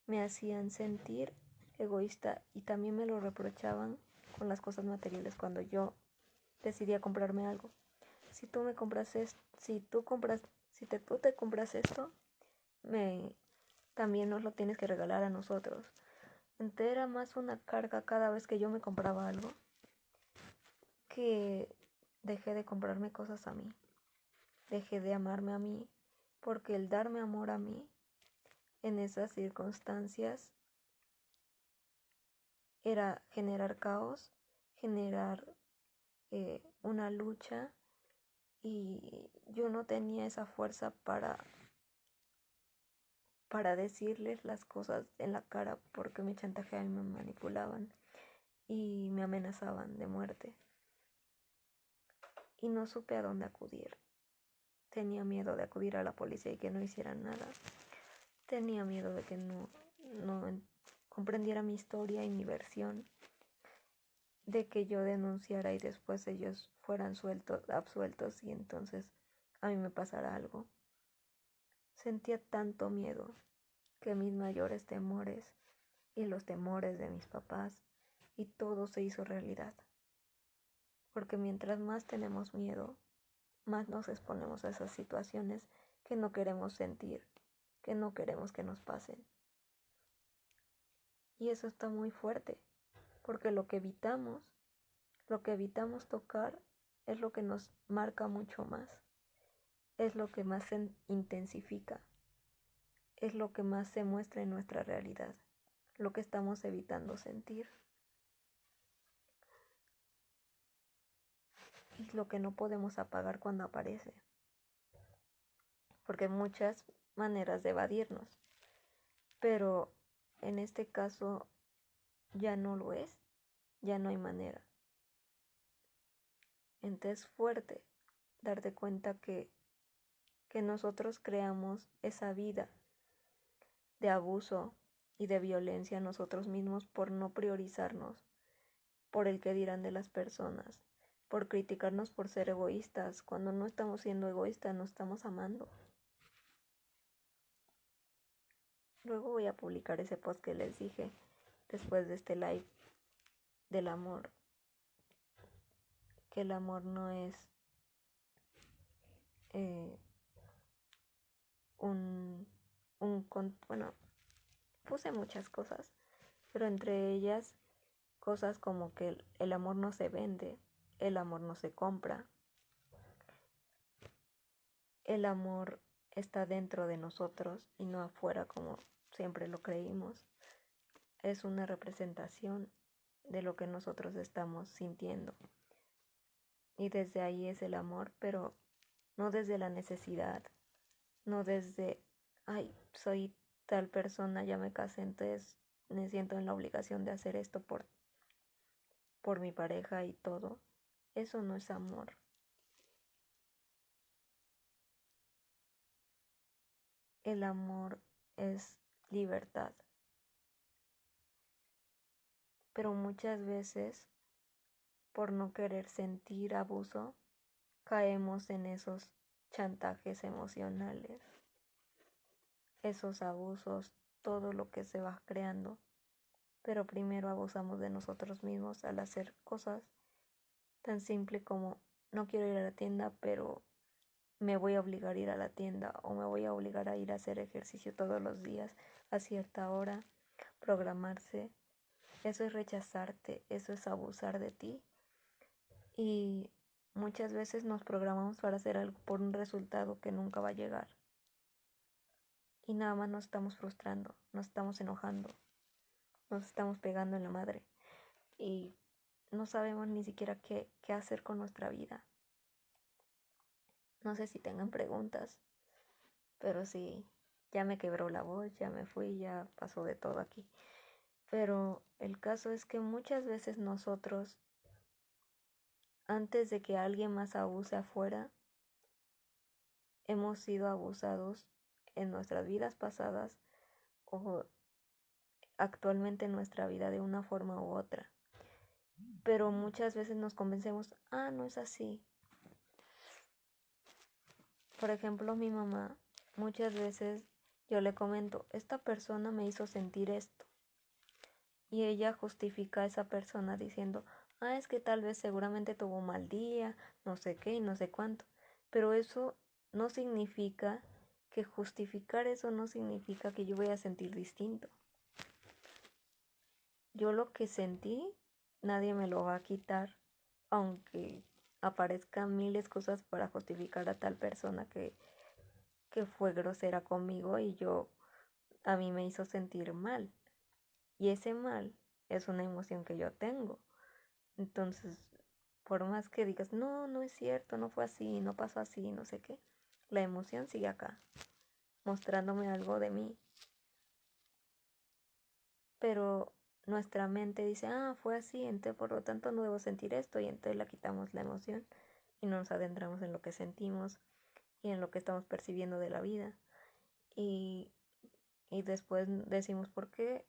me hacían sentir egoísta y también me lo reprochaban con las cosas materiales cuando yo decidía comprarme algo. Si tú me compras esto, tú te compras esto, también nos lo tienes que regalar a nosotros. Entonces era más una carga cada vez que yo me compraba algo, que dejé de comprarme cosas a mí, dejé de amarme a mí, porque el darme amor a mí en esas circunstancias era generar caos, generar una lucha, y yo no tenía esa fuerza para decirles las cosas en la cara porque me chantajeaban y me manipulaban y me amenazaban de muerte. Y no supe a dónde acudir. Tenía miedo de acudir a la policía y que no hicieran nada. Tenía miedo de que no comprendiera mi historia y mi versión, de que yo denunciara y después ellos fueran absueltos y entonces a mí me pasara algo. Sentía tanto miedo que mis mayores temores y los temores de mis papás y todo se hizo realidad. Porque mientras más tenemos miedo, más nos exponemos a esas situaciones que no queremos sentir, que no queremos que nos pasen. Y eso está muy fuerte, porque lo que evitamos tocar es lo que nos marca mucho más, es lo que más se intensifica, es lo que más se muestra en nuestra realidad, lo que estamos evitando sentir. Y lo que no podemos apagar cuando aparece. Porque hay muchas maneras de evadirnos, pero en este caso ya no lo es, ya no hay manera. Entonces es fuerte darte cuenta que nosotros creamos esa vida de abuso y de violencia nosotros mismos por no priorizarnos, por el que dirán de las personas, por criticarnos por ser egoístas. Cuando no estamos siendo egoístas, no estamos amando. Luego voy a publicar ese post que les dije después de este live del amor, que el amor no es bueno, puse muchas cosas, pero entre ellas cosas como que el amor no se vende, el amor no se compra, el amor está dentro de nosotros y no afuera como siempre lo creímos. Es una representación de lo que nosotros estamos sintiendo. Y desde ahí es el amor, pero no desde la necesidad, no desde, ay, soy tal persona, ya me casé, entonces me siento en la obligación de hacer esto por mi pareja y todo. Eso no es amor. El amor es libertad. Pero muchas veces, por no querer sentir abuso, caemos en esos chantajes emocionales, esos abusos, todo lo que se va creando. Pero primero abusamos de nosotros mismos al hacer cosas tan simple como no quiero ir a la tienda, pero me voy a obligar a ir a la tienda o me voy a obligar a ir a hacer ejercicio todos los días a cierta hora, programarse. Eso es rechazarte, eso es abusar de ti. Y muchas veces nos programamos para hacer algo por un resultado que nunca va a llegar. Y nada más nos estamos frustrando, nos estamos enojando, nos estamos pegando en la madre. Y no sabemos ni siquiera qué hacer con nuestra vida. No sé si tengan preguntas, pero sí, ya me quebró la voz, ya me fui, ya pasó de todo aquí. Pero el caso es que muchas veces nosotros, antes de que alguien más abuse afuera, hemos sido abusados en nuestras vidas pasadas o actualmente en nuestra vida de una forma u otra. Pero muchas veces nos convencemos, no es así. Por ejemplo, mi mamá, muchas veces yo le comento, esta persona me hizo sentir esto. Y ella justifica a esa persona diciendo, es que tal vez seguramente tuvo un mal día, no sé qué y no sé cuánto. Pero eso no significa que justificar eso no significa que yo voy a sentir distinto. Yo lo que sentí, nadie me lo va a quitar, aunque aparezcan miles cosas para justificar a tal persona que fue grosera conmigo y a mí me hizo sentir mal. Y ese mal es una emoción que yo tengo. Entonces, por más que digas, no es cierto, no fue así, no pasó así, no sé qué, la emoción sigue acá, mostrándome algo de mí pero nuestra mente dice, fue así, entonces por lo tanto no debo sentir esto, y entonces le quitamos la emoción y no nos adentramos en lo que sentimos y en lo que estamos percibiendo de la vida. Y, y después decimos, ¿por qué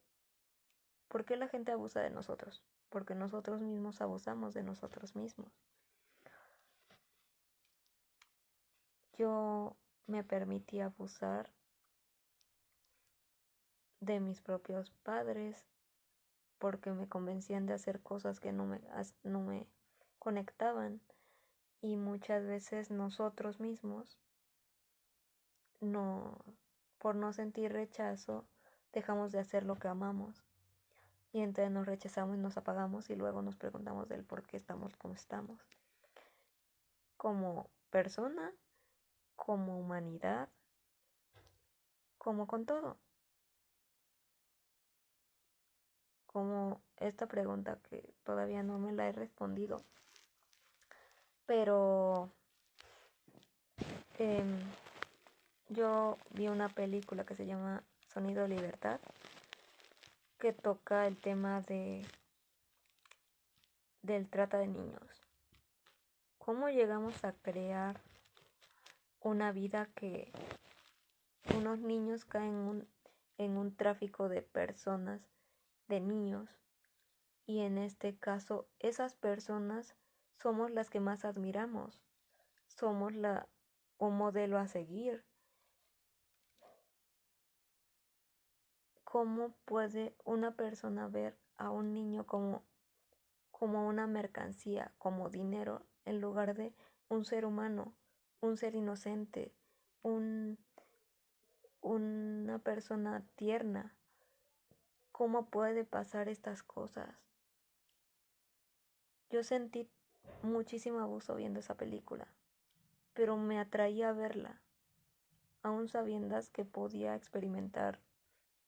la gente abusa de nosotros? Porque nosotros mismos abusamos de nosotros mismos. Yo me permití abusar de mis propios padres porque me convencían de hacer cosas que no me conectaban, y muchas veces nosotros mismos, no, por no sentir rechazo, dejamos de hacer lo que amamos, y entonces nos rechazamos y nos apagamos, y luego nos preguntamos del por qué estamos como estamos, como persona, como humanidad, como con todo. Como esta pregunta que todavía no me la he respondido, pero yo vi una película que se llama Sonido de Libertad, que toca el tema del trata de niños. ¿Cómo llegamos a crear una vida que unos niños caen en un tráfico de personas, de niños? Y en este caso, esas personas somos las que más admiramos, somos un modelo a seguir. ¿Cómo puede una persona ver a un niño como una mercancía, como dinero, en lugar de un ser humano, un ser inocente, una persona tierna? ¿Cómo puede pasar estas cosas? Yo sentí muchísimo abuso viendo esa película, pero me atraía a verla, aún sabiendas que podía experimentar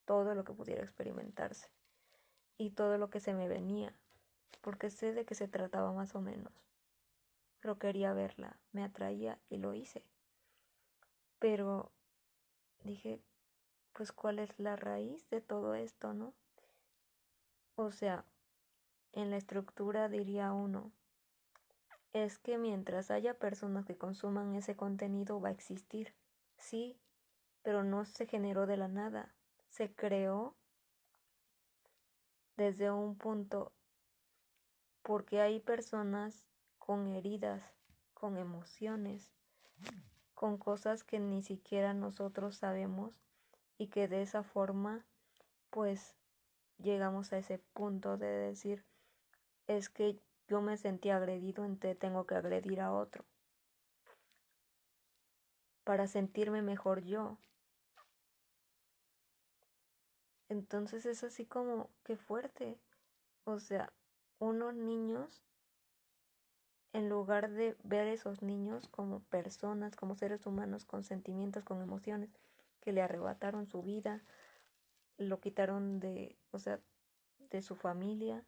todo lo que pudiera experimentarse y todo lo que se me venía, porque sé de qué se trataba más o menos, pero quería verla, me atraía y lo hice. Pero dije, pues ¿cuál es la raíz de todo esto, no? O sea, en la estructura diría uno, es que mientras haya personas que consuman ese contenido va a existir, sí, pero no se generó de la nada, se creó desde un punto porque hay personas con heridas, con emociones, con cosas que ni siquiera nosotros sabemos, y que de esa forma pues llegamos a ese punto de decir, es que yo me sentí agredido, entonces tengo que agredir a otro para sentirme mejor yo. Entonces es así como que fuerte. O sea, unos niños, en lugar de ver a esos niños como personas, como seres humanos con sentimientos, con emociones, que le arrebataron su vida, lo quitaron de su familia,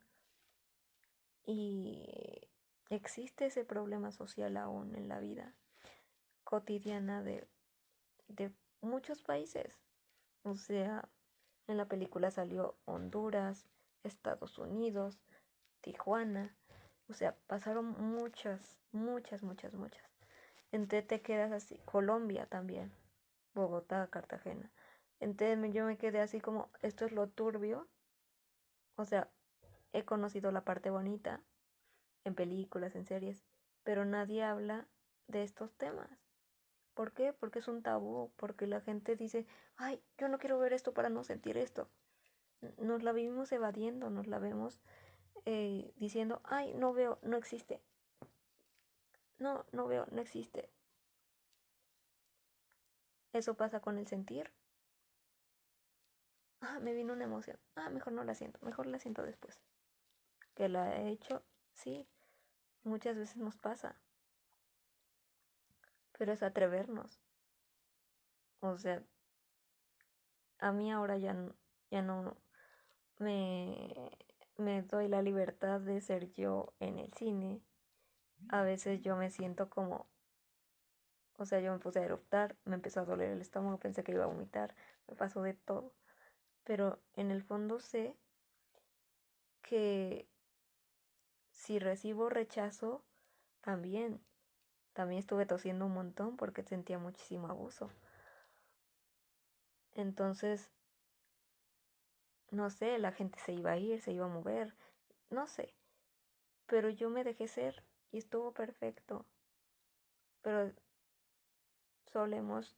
y existe ese problema social aún en la vida cotidiana de muchos países. O sea, en la película salió Honduras, Estados Unidos, Tijuana. O sea, pasaron muchas. Entonces te quedas así. Colombia también. Bogotá, Cartagena. Entonces yo me quedé así como, esto es lo turbio. O sea, he conocido la parte bonita en películas, en series, pero nadie habla de estos temas. ¿Por qué? Porque es un tabú, porque la gente dice, ay, yo no quiero ver esto para no sentir esto. Nos la vivimos evadiendo, nos la vemos diciendo, ay, no veo, no existe. No, no veo, no existe. Eso pasa con el sentir. Me vino una emoción. Mejor no la siento, mejor la siento después. Que la he hecho, sí, muchas veces nos pasa. Pero es atrevernos. O sea, a mí ahora ya no me, me doy la libertad de ser yo en el cine. A veces yo me siento como, o sea, yo me puse a eruptar, me empezó a doler el estómago, pensé que iba a vomitar, me pasó de todo. pero en el fondo sé que si recibo rechazo, también estuve tosiendo un montón porque sentía muchísimo abuso. Entonces, no sé, la gente se iba a ir, se iba a mover, no sé, pero yo me dejé ser y estuvo perfecto. Pero solemos,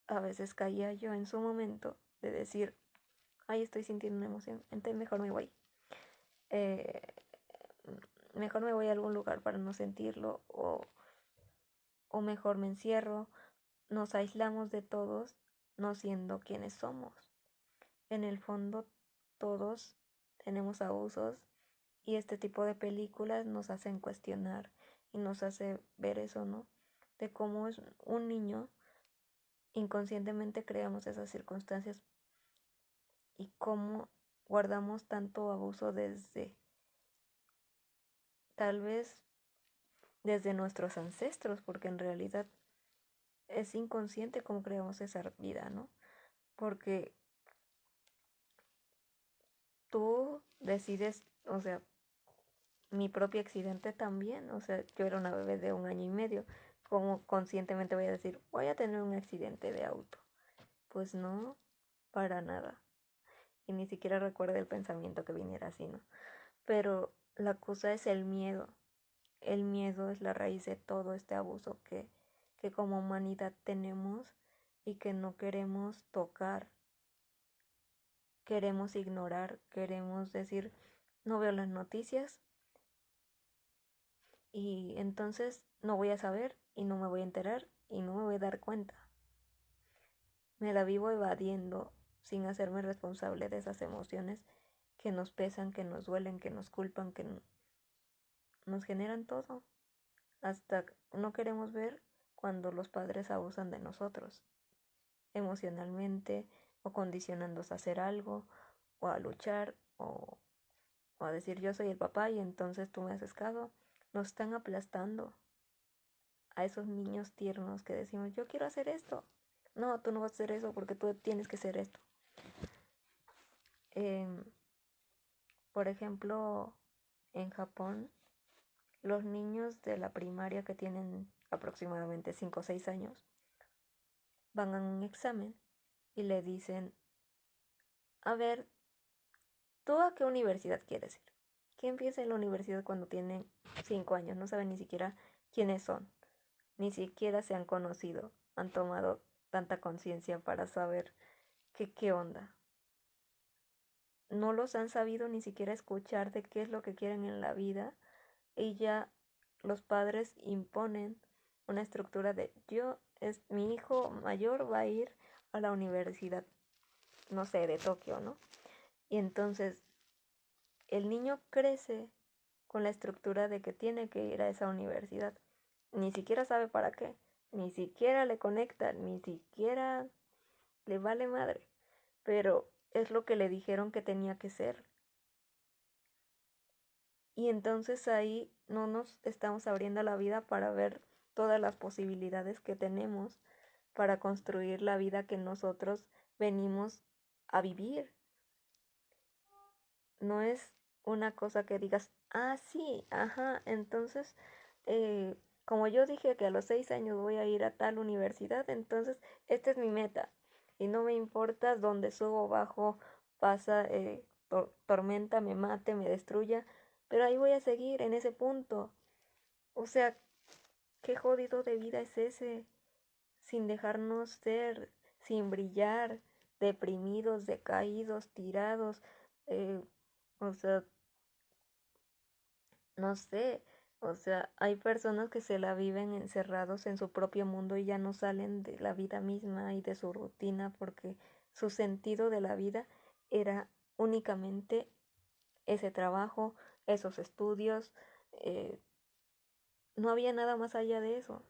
a veces caía yo en su momento de decir, ay, estoy sintiendo una emoción, entonces mejor me voy. Eh, Mejor me voy a algún lugar para no sentirlo, o mejor me encierro. Nos aislamos de todos, no siendo quienes somos. En el fondo, todos tenemos abusos, y este tipo de películas nos hacen cuestionar y nos hace ver eso, ¿no? De cómo es un niño, inconscientemente creamos esas circunstancias y cómo guardamos tanto abuso desde, tal vez, desde nuestros ancestros, porque en realidad es inconsciente cómo creamos esa vida, ¿no? Porque tú decides, o sea, mi propio accidente también, o sea, yo era una bebé de 1 año y medio, ¿cómo conscientemente voy a decir, voy a tener un accidente de auto? Pues no, para nada. Y ni siquiera recuerdo el pensamiento que viniera así, ¿no? Pero la cosa es el miedo. El miedo es la raíz de todo este abuso que como humanidad tenemos y que no queremos tocar, queremos ignorar, queremos decir, no veo las noticias y entonces no voy a saber y no me voy a enterar y no me voy a dar cuenta. Me la vivo evadiendo sin hacerme responsable de esas emociones que nos pesan, que nos duelen, que nos culpan, que nos generan todo. Hasta no queremos ver cuando los padres abusan de nosotros, emocionalmente, o condicionándose a hacer algo, o a luchar, o a decir yo soy el papá y entonces tú me haces caso. Nos están aplastando a esos niños tiernos que decimos, yo quiero hacer esto. No, tú no vas a hacer eso porque tú tienes que hacer esto. Por ejemplo, en Japón, los niños de la primaria que tienen aproximadamente 5 o 6 años van a un examen y le dicen, a ver, ¿tú a qué universidad quieres ir? ¿Quién piensa en la universidad cuando tienen 5 años? No saben ni siquiera quiénes son, ni siquiera se han conocido, han tomado tanta conciencia para saber qué onda. No los han sabido ni siquiera escuchar de qué es lo que quieren en la vida, y ya los padres imponen una estructura de mi hijo mayor va a ir a la universidad, no sé, de Tokio, ¿no? Y entonces el niño crece con la estructura de que tiene que ir a esa universidad. Ni siquiera sabe para qué, ni siquiera le conecta, ni siquiera le vale madre, pero es lo que le dijeron que tenía que ser. Y entonces ahí no nos estamos abriendo la vida para ver todas las posibilidades que tenemos para construir la vida que nosotros venimos a vivir. No es una cosa que digas, ah, sí, ajá, entonces, como yo dije que a los 6 años voy a ir a tal universidad, entonces esta es mi meta. Y no me importa dónde subo, bajo, pasa, tormenta, me mate, me destruya, pero ahí voy a seguir en ese punto. O sea, qué jodido de vida es ese, sin dejarnos ser, sin brillar, deprimidos, decaídos, tirados, eh, o sea, no sé, o sea, hay personas que se la viven encerrados en su propio mundo y ya no salen de la vida misma y de su rutina porque su sentido de la vida era únicamente ese trabajo, esos estudios, eh, no había nada más allá de eso.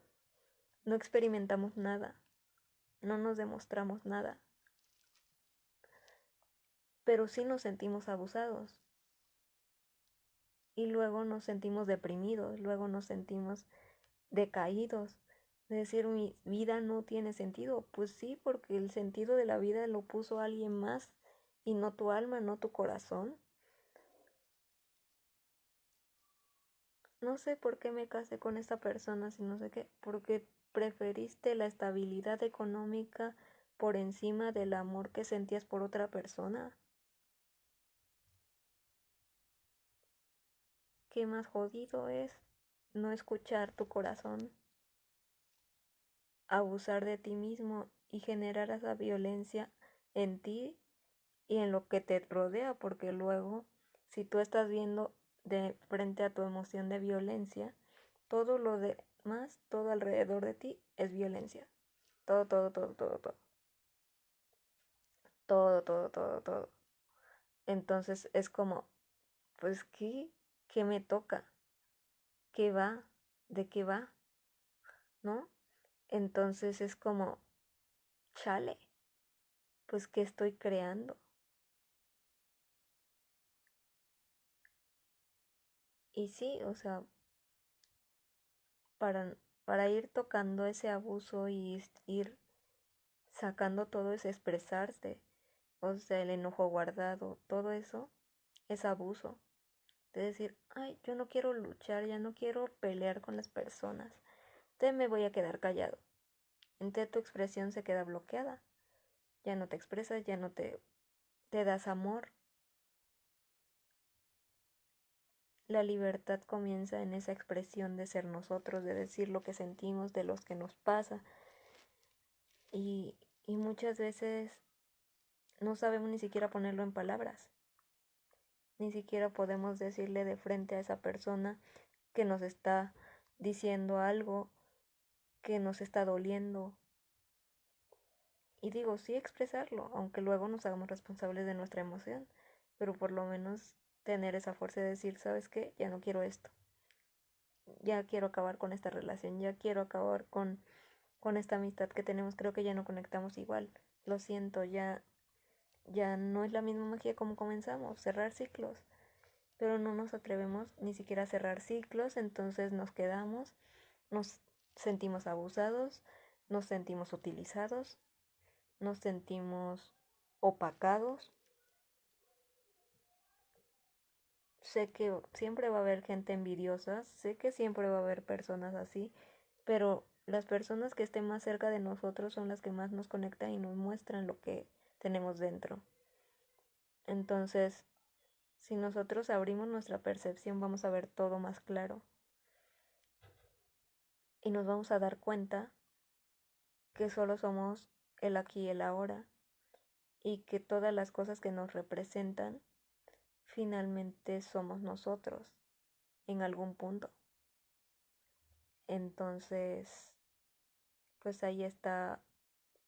No experimentamos nada, no nos demostramos nada, pero sí nos sentimos abusados y luego nos sentimos deprimidos, luego nos sentimos decaídos, de decir mi vida no tiene sentido. Pues sí, porque el sentido de la vida lo puso alguien más y no tu alma, no tu corazón. No sé por qué me casé con esta persona, si no sé qué, porque preferiste la estabilidad económica por encima del amor que sentías por otra persona. ¿Qué más jodido es no escuchar tu corazón, abusar de ti mismo y generar esa violencia en ti y en lo que te rodea? Porque luego, si tú estás viendo de frente a tu emoción de violencia, todo lo demás, todo alrededor de ti es violencia. Todo, todo, todo, todo, todo. Todo, todo, todo, todo. Entonces es como, pues, ¿qué me toca? ¿Qué va? ¿De qué va? ¿No? Entonces es como, chale, pues, ¿qué estoy creando? Y sí, o sea, para, para ir tocando ese abuso y ir sacando todo ese expresarse, o sea, el enojo guardado, todo eso es abuso. De decir, ay, yo no quiero luchar, ya no quiero pelear con las personas, te me voy a quedar callado. Entonces tu expresión se queda bloqueada, ya no te expresas, ya no te das amor. La libertad comienza en esa expresión de ser nosotros, de decir lo que sentimos, de los que nos pasa. Y, y muchas veces no sabemos ni siquiera ponerlo en palabras. Ni siquiera podemos decirle de frente a esa persona que nos está diciendo algo, que nos está doliendo. Y digo, sí expresarlo, aunque luego nos hagamos responsables de nuestra emoción, pero por lo menos tener esa fuerza de decir, ¿sabes qué? Ya no quiero esto. Ya quiero acabar con esta relación, ya quiero acabar con esta amistad que tenemos, creo que ya no conectamos igual. Lo siento, ya no es la misma magia como comenzamos, cerrar ciclos, pero no nos atrevemos ni siquiera a cerrar ciclos, entonces nos quedamos, nos sentimos abusados, nos sentimos utilizados, nos sentimos opacados. Sé que siempre va a haber gente envidiosa, sé que siempre va a haber personas así, pero las personas que estén más cerca de nosotros son las que más nos conectan y nos muestran lo que tenemos dentro. Entonces, si nosotros abrimos nuestra percepción, vamos a ver todo más claro y nos vamos a dar cuenta que solo somos el aquí y el ahora y que todas las cosas que nos representan finalmente somos nosotros en algún punto. Entonces, pues ahí está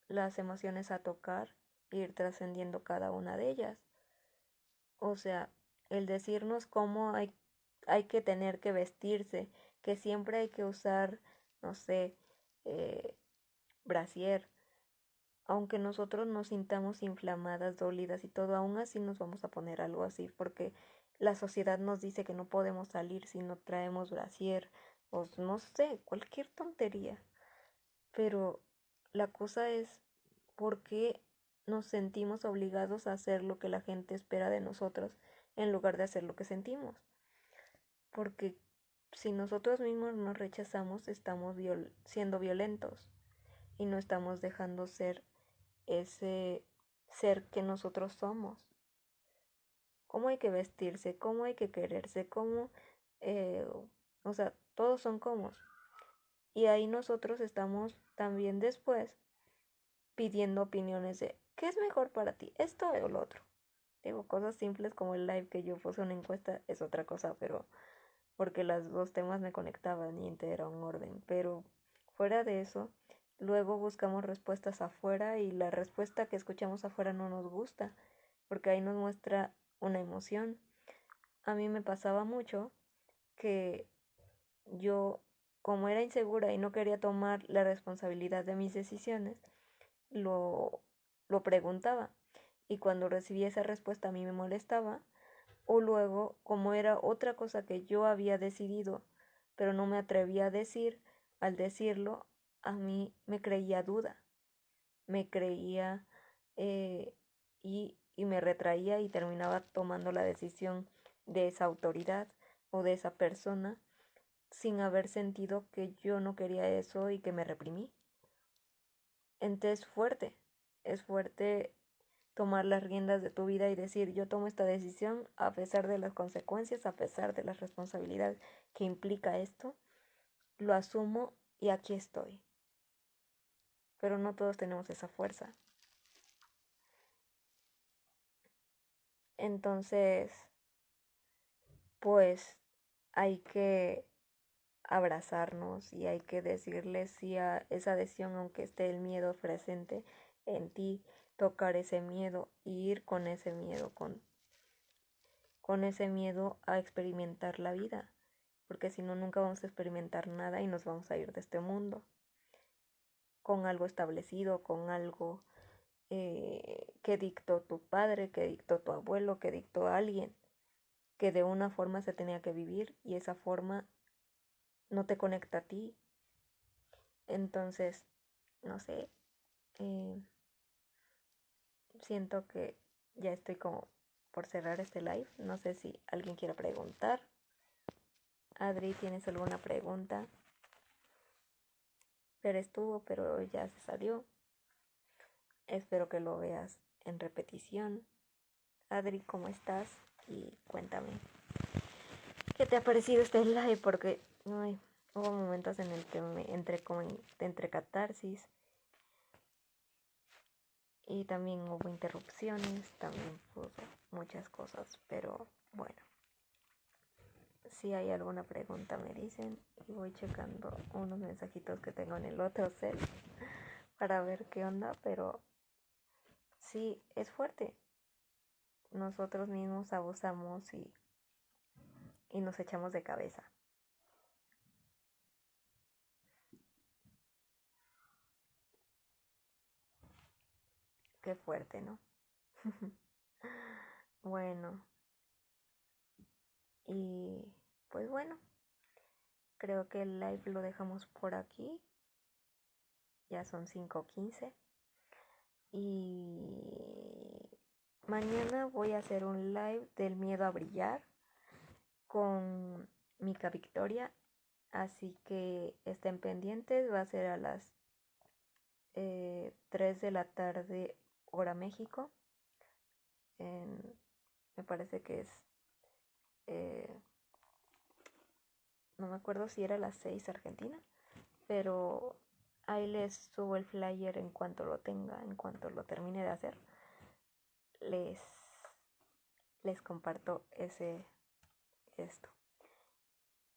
las emociones a tocar, ir trascendiendo cada una de ellas. O sea, el decirnos cómo hay que tener que vestirse, que siempre hay que usar, no sé, eh, brasier, aunque nosotros nos sintamos inflamadas, dolidas y todo, aún así nos vamos a poner algo así, porque la sociedad nos dice que no podemos salir si no traemos brasier, o no sé, cualquier tontería. Pero la cosa es por qué nos sentimos obligados a hacer lo que la gente espera de nosotros en lugar de hacer lo que sentimos. Porque si nosotros mismos nos rechazamos, estamos siendo violentos y no estamos dejando ser ese ser que nosotros somos. Cómo hay que vestirse, cómo hay que quererse, cómo, eh, o sea, todos son como. Y ahí nosotros estamos también después pidiendo opiniones de qué es mejor para ti, esto o lo otro. Digo, cosas simples como el live que yo puse una encuesta es otra cosa, pero porque los dos temas me conectaban y era un orden. Pero fuera de eso, luego buscamos respuestas afuera y la respuesta que escuchamos afuera no nos gusta, porque ahí nos muestra una emoción. A mí me pasaba mucho que yo, como era insegura y no quería tomar la responsabilidad de mis decisiones, lo, lo preguntaba. Y cuando recibía esa respuesta a mí me molestaba. O luego, como era otra cosa que yo había decidido, pero no me atrevía a decir, al decirlo, a mí me creía duda. Me creía eh, y y me retraía y terminaba tomando la decisión de esa autoridad o de esa persona sin haber sentido que yo no quería eso y que me reprimí. Entonces es fuerte tomar las riendas de tu vida y decir, yo tomo esta decisión a pesar de las consecuencias, a pesar de las responsabilidades que implica esto, lo asumo y aquí estoy. Pero no todos tenemos esa fuerza. Entonces, pues hay que abrazarnos y hay que decirle sí a esa decisión, aunque esté el miedo presente en ti, tocar ese miedo y ir con ese miedo, con ese miedo a experimentar la vida, porque si no, nunca vamos a experimentar nada y nos vamos a ir de este mundo con algo establecido, con algo que dictó tu padre, que dictó tu abuelo, que dictó alguien, que de una forma se tenía que vivir y esa forma no te conecta a ti. Entonces, no sé, eh, siento que ya estoy como por cerrar este live. No sé si alguien quiere preguntar. Adri, ¿tienes alguna pregunta? Pero estuvo, pero ya se salió. Espero que lo veas en repetición. Adri, ¿cómo estás? Y cuéntame, ¿qué te ha parecido este live? Porque ay, hubo momentos en el que me entre catarsis y también hubo interrupciones, también puso muchas cosas, pero bueno, si hay alguna pregunta me dicen y voy checando unos mensajitos que tengo en el otro cel para ver qué onda, pero sí, es fuerte. Nosotros mismos abusamos y nos echamos de cabeza. Qué fuerte, ¿no? Bueno, y pues bueno, creo que el live lo dejamos por aquí. Ya son 5:15. Y mañana voy a hacer un live del miedo a brillar con Mica Victoria. Así que estén pendientes. Va a ser a las 3 de la tarde, hora México. Me parece que es... eh, no me acuerdo si era las 6 Argentina. Pero ahí les subo el flyer en cuanto lo tenga, en cuanto lo termine de hacer. Les, les comparto esto.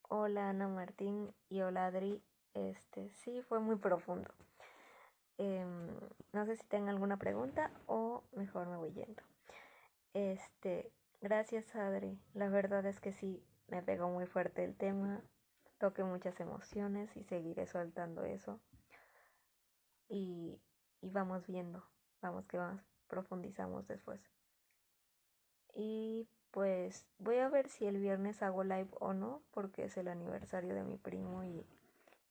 Hola Ana Martín y hola Adri. Sí fue muy profundo. No sé si tengan alguna pregunta o mejor me voy yendo. Gracias Adri. La verdad es que sí, me pegó muy fuerte el tema. Toqué muchas emociones y seguiré soltando eso. Y vamos viendo, vamos que vamos, profundizamos después. Y pues voy a ver si el viernes hago live o no, porque es el aniversario de mi primo y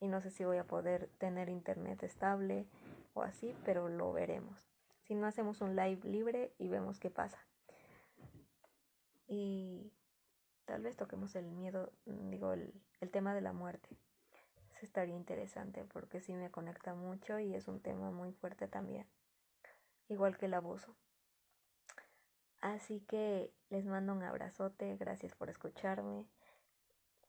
no sé si voy a poder tener internet estable o así, pero lo veremos. Si no, hacemos un live libre y vemos qué pasa. Y tal vez toquemos el miedo, digo, el tema de la muerte. Eso estaría interesante porque sí me conecta mucho y es un tema muy fuerte también, igual que el abuso. Así que les mando un abrazote, gracias por escucharme.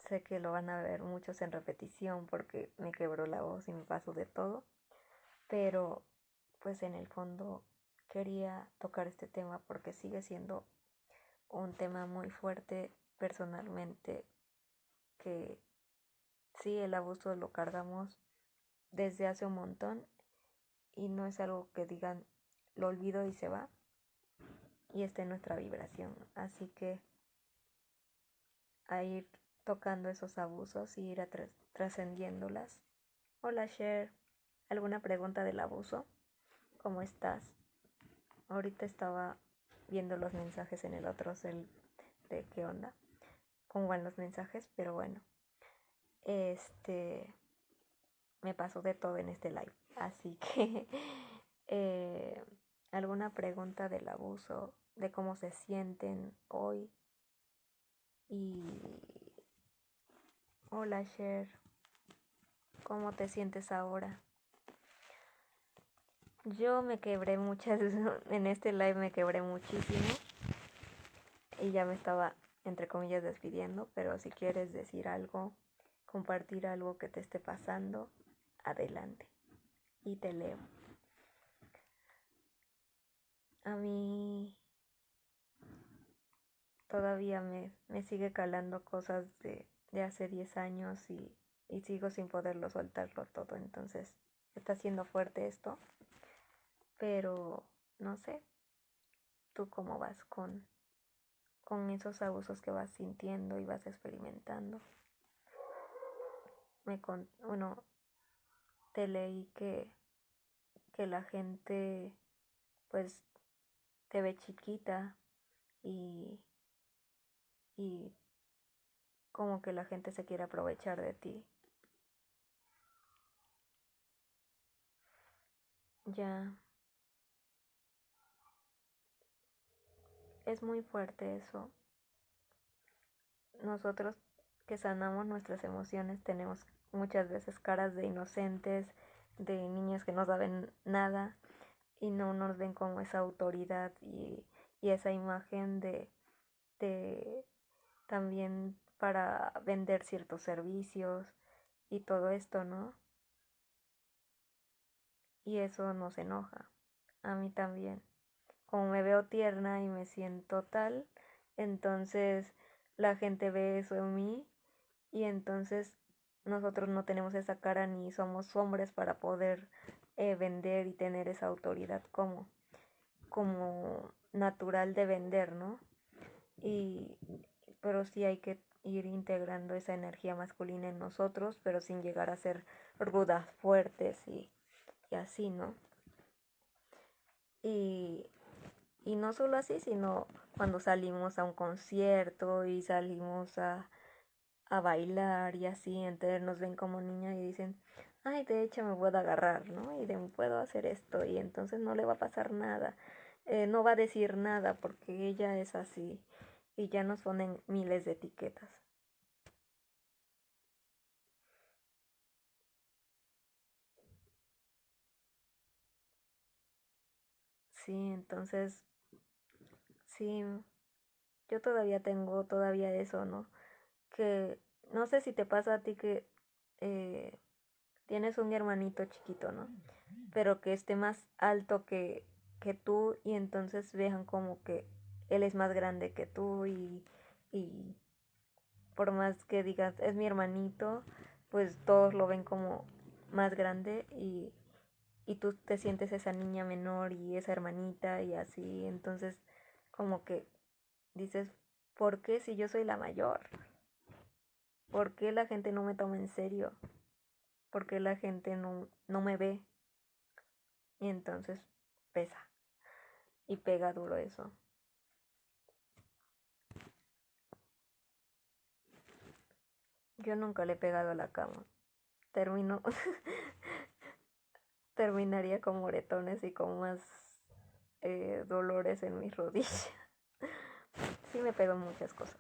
Sé que lo van a ver muchos en repetición porque me quebró la voz y me pasó de todo, pero pues en el fondo quería tocar este tema porque sigue siendo un tema muy fuerte personalmente, que sí, el abuso lo cargamos desde hace un montón y no es algo que digan lo olvido y se va, y está en nuestra vibración, así que a ir tocando esos abusos y ir trascendiéndolas. Hola Cher, ¿alguna pregunta del abuso? ¿Cómo estás? Ahorita estaba viendo los mensajes en el otro cel de qué onda, cómo van los mensajes, pero bueno, me pasó de todo en este live, así que alguna pregunta del abuso de cómo se sienten hoy. Y hola Cher, ¿cómo te sientes ahora? Yo me quebré muchas, en este live me quebré muchísimo y ya me estaba, entre comillas, despidiendo, pero si quieres decir algo, compartir algo que te esté pasando, adelante y te leo. A mí todavía me sigue calando cosas de hace 10 años y sigo sin poderlo soltarlo todo, entonces está siendo fuerte esto, pero no sé, tú cómo vas con esos abusos que vas sintiendo y vas experimentando. Bueno, te leí que la gente pues te ve chiquita y, y como que la gente se quiere aprovechar de ti. Ya, es muy fuerte eso. Nosotros que sanamos nuestras emociones tenemos muchas veces caras de inocentes, de niños que no saben nada y no nos ven como esa autoridad y esa imagen de también para vender ciertos servicios y todo esto, ¿no? Y eso nos enoja. A mí también. Como me veo tierna y me siento tal, entonces la gente ve eso en mí y entonces nosotros no tenemos esa cara ni somos hombres para poder vender y tener esa autoridad como natural de vender, ¿no? Y, pero sí hay que ir integrando esa energía masculina en nosotros, pero sin llegar a ser rudas, fuertes y así, ¿no? Y, y no solo así, sino cuando salimos a un concierto y salimos a bailar y así, entonces nos ven como niña y dicen, ay, de hecho me puedo agarrar, ¿no? Y de puedo hacer esto y entonces no le va a pasar nada, no va a decir nada porque ella es así y ya nos ponen miles de etiquetas. Sí, entonces, sí, yo todavía tengo todavía eso, ¿no? Que no sé si te pasa a ti que eh, tienes un hermanito chiquito, ¿no? Pero que esté más alto que tú y entonces vean como que él es más grande que tú y por más que digas es mi hermanito, pues todos lo ven como más grande y tú te sientes esa niña menor y esa hermanita y así, entonces como que dices, ¿por qué si yo soy la mayor? ¿Por qué la gente no me toma en serio? ¿Por qué la gente no me ve? Y entonces pesa y pega duro eso. Yo nunca le he pegado a la cama. Termino, terminaría con moretones y con más dolores en mis rodillas. Sí me pego en muchas cosas,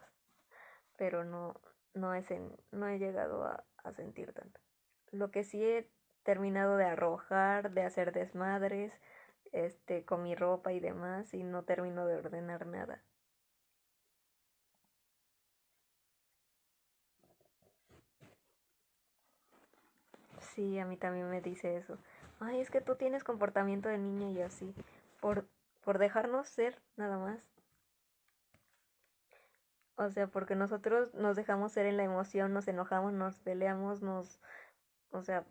pero no he llegado a sentir tanto. Lo que sí he terminado de arrojar, de hacer desmadres, con mi ropa y demás, y no termino de ordenar nada. Sí, a mí también me dice eso. Ay, es que tú tienes comportamiento de niña y así. Por, por dejarnos ser, nada más. O sea, porque nosotros nos dejamos ser en la emoción, nos enojamos, nos peleamos, o sea,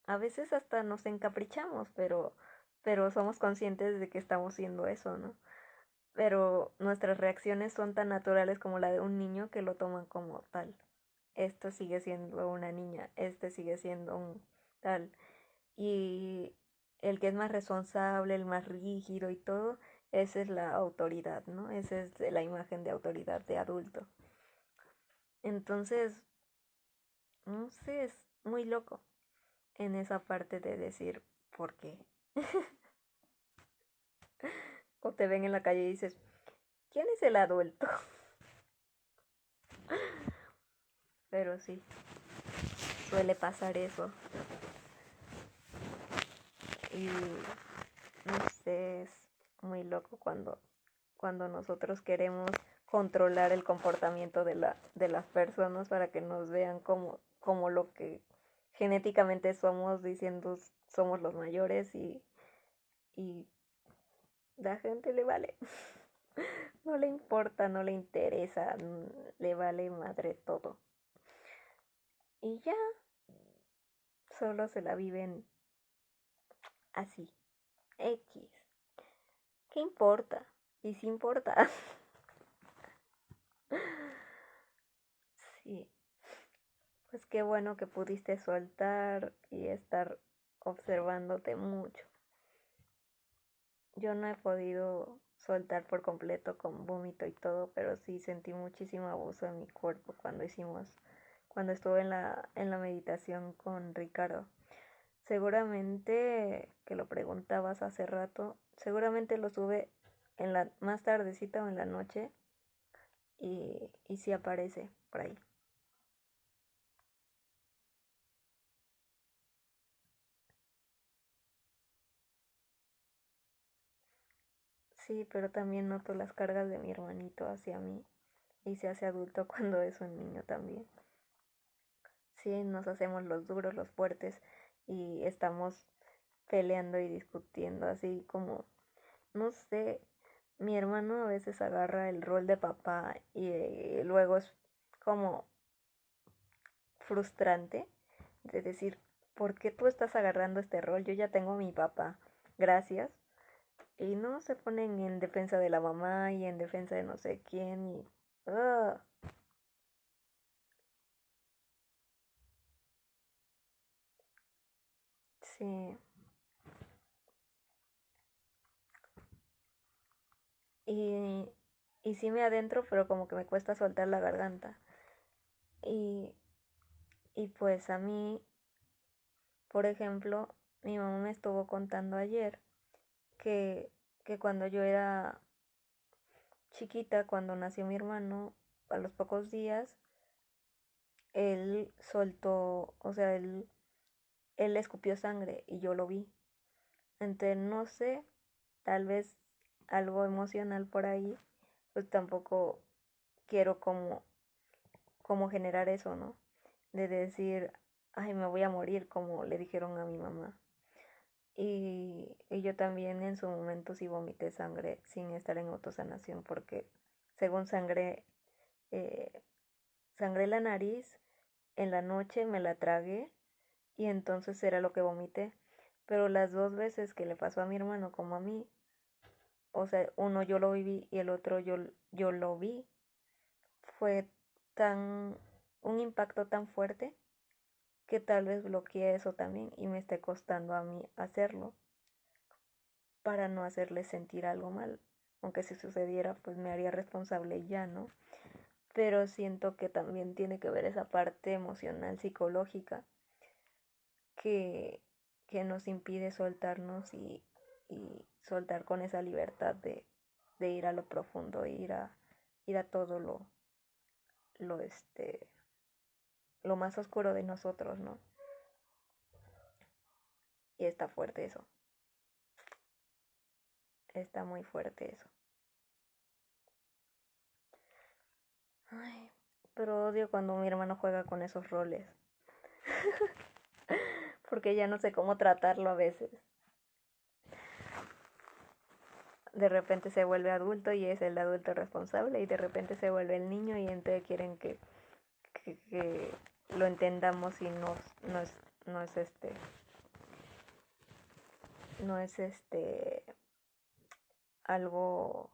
a veces hasta nos encaprichamos, pero somos conscientes de que estamos haciendo eso, ¿no? Pero nuestras reacciones son tan naturales como la de un niño que lo toman como tal. Esto sigue siendo una niña, este sigue siendo un tal. Y el que es más responsable, el más rígido y todo, esa es la autoridad, ¿no? Esa es la imagen de autoridad de adulto. Entonces, no sé, es muy loco en esa parte de decir por qué. O te ven en la calle y dices, ¿Quién es el adulto? Pero sí, suele pasar eso. Y no sé, es muy loco cuando nosotros queremos controlar el comportamiento de las personas para que nos vean como lo que genéticamente somos, diciendo somos los mayores y la gente le vale. No le importa, no le interesa, le vale madre todo. Y ya, solo se la viven así. X. ¿Qué importa? Y sí importa. Sí, pues qué bueno que pudiste soltar y estar observándote mucho. Yo no he podido soltar por completo con vómito y todo, pero sí sentí muchísimo abuso en mi cuerpo cuando estuve en la meditación con Ricardo. Seguramente que lo preguntabas hace rato, seguramente lo sube en la más tardecita o en la noche y sí aparece por ahí. Sí, pero también noto las cargas de mi hermanito hacia mí y se hace adulto cuando es un niño también. Sí, nos hacemos los duros, los fuertes y estamos peleando y discutiendo así como, no sé, mi hermano a veces agarra el rol de papá y luego es como frustrante de decir, ¿por qué tú estás agarrando este rol? Yo ya tengo a mi papá, gracias. Y no se ponen en defensa de la mamá y en defensa de no sé quién y... ugh, sí. Y, y sí me adentro, pero como que me cuesta soltar la garganta. Y, y pues a mí, por ejemplo, mi mamá me estuvo contando ayer que, que cuando yo era chiquita, cuando nació mi hermano, a los pocos días, él soltó, o sea, él escupió sangre y yo lo vi. Entonces, no sé, tal vez algo emocional por ahí, pues tampoco quiero como generar eso, ¿no? De decir, ay, me voy a morir, como le dijeron a mi mamá. Y yo también en su momento sí vomité sangre sin estar en autosanación, porque según eh, sangré la nariz, en la noche me la tragué y entonces era lo que vomité. Pero las dos veces que le pasó a mi hermano como a mí, o sea, uno yo lo viví y el otro yo lo vi, fue tan, un impacto tan fuerte que tal vez bloqueé eso también y me esté costando a mí hacerlo para no hacerle sentir algo mal. Aunque si sucediera, pues me haría responsable ya, ¿no? Pero siento que también tiene que ver esa parte emocional, psicológica, que, que nos impide soltarnos y soltar con esa libertad de ir a lo profundo, ir a todo lo, este, lo más oscuro de nosotros, ¿no? Y está fuerte eso, está muy fuerte eso. Ay, pero odio cuando mi hermano juega con esos roles, porque ya no sé cómo tratarlo a veces. De repente se vuelve adulto y es el adulto responsable y de repente se vuelve el niño y entonces quieren que lo entendamos y no es, no es no es algo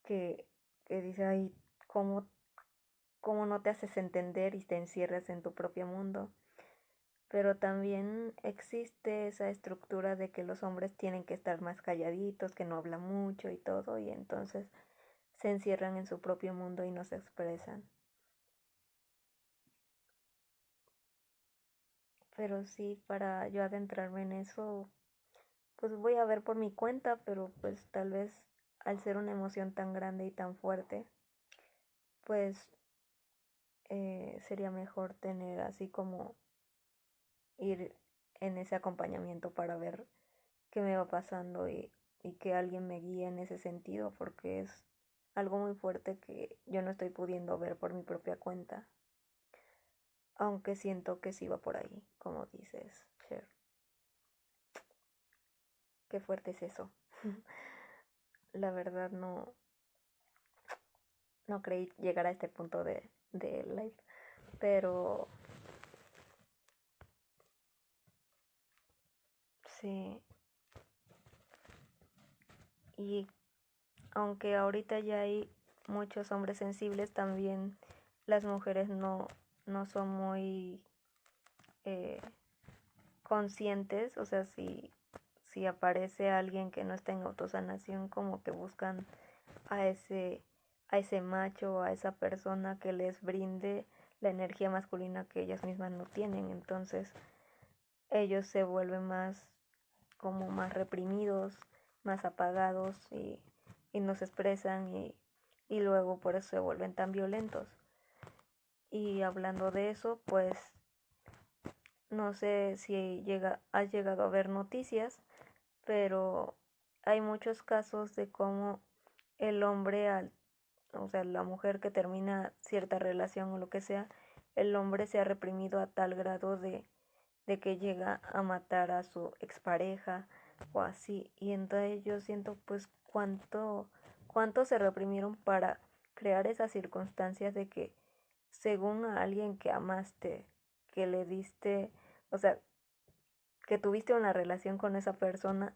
que, que dice, ay, ¿cómo, ¿cómo no te haces entender y te encierras en tu propio mundo? Pero también existe esa estructura de que los hombres tienen que estar más calladitos, que no hablan mucho y todo, y entonces se encierran en su propio mundo y no se expresan. Pero sí, para yo adentrarme en eso, pues voy a ver por mi cuenta, pero pues tal vez al ser una emoción tan grande y tan fuerte, pues sería mejor tener así como ir en ese acompañamiento para ver qué me va pasando y que alguien me guíe en ese sentido, porque es algo muy fuerte que yo no estoy pudiendo ver por mi propia cuenta, aunque siento que sí va por ahí, como dices, Cher. Qué fuerte es eso. La verdad no creí llegar a este punto de live, pero sí. Y aunque ahorita ya hay muchos hombres sensibles, también las mujeres no son muy eh, conscientes. O sea, si aparece alguien que no está en autosanación, como que buscan a a ese macho o a esa persona que les brinde la energía masculina que ellas mismas no tienen. Entonces ellos se vuelven como más reprimidos, más apagados y no se expresan y luego por eso se vuelven tan violentos. Y hablando de eso, pues no sé si has llegado a ver noticias, pero hay muchos casos de cómo el hombre, o sea, la mujer que termina cierta relación o lo que sea, el hombre se ha reprimido a tal grado de que llega a matar a su expareja o así. Y entonces yo siento pues cuánto se reprimieron para crear esas circunstancias de que según a alguien que amaste, que le diste, o sea, que tuviste una relación con esa persona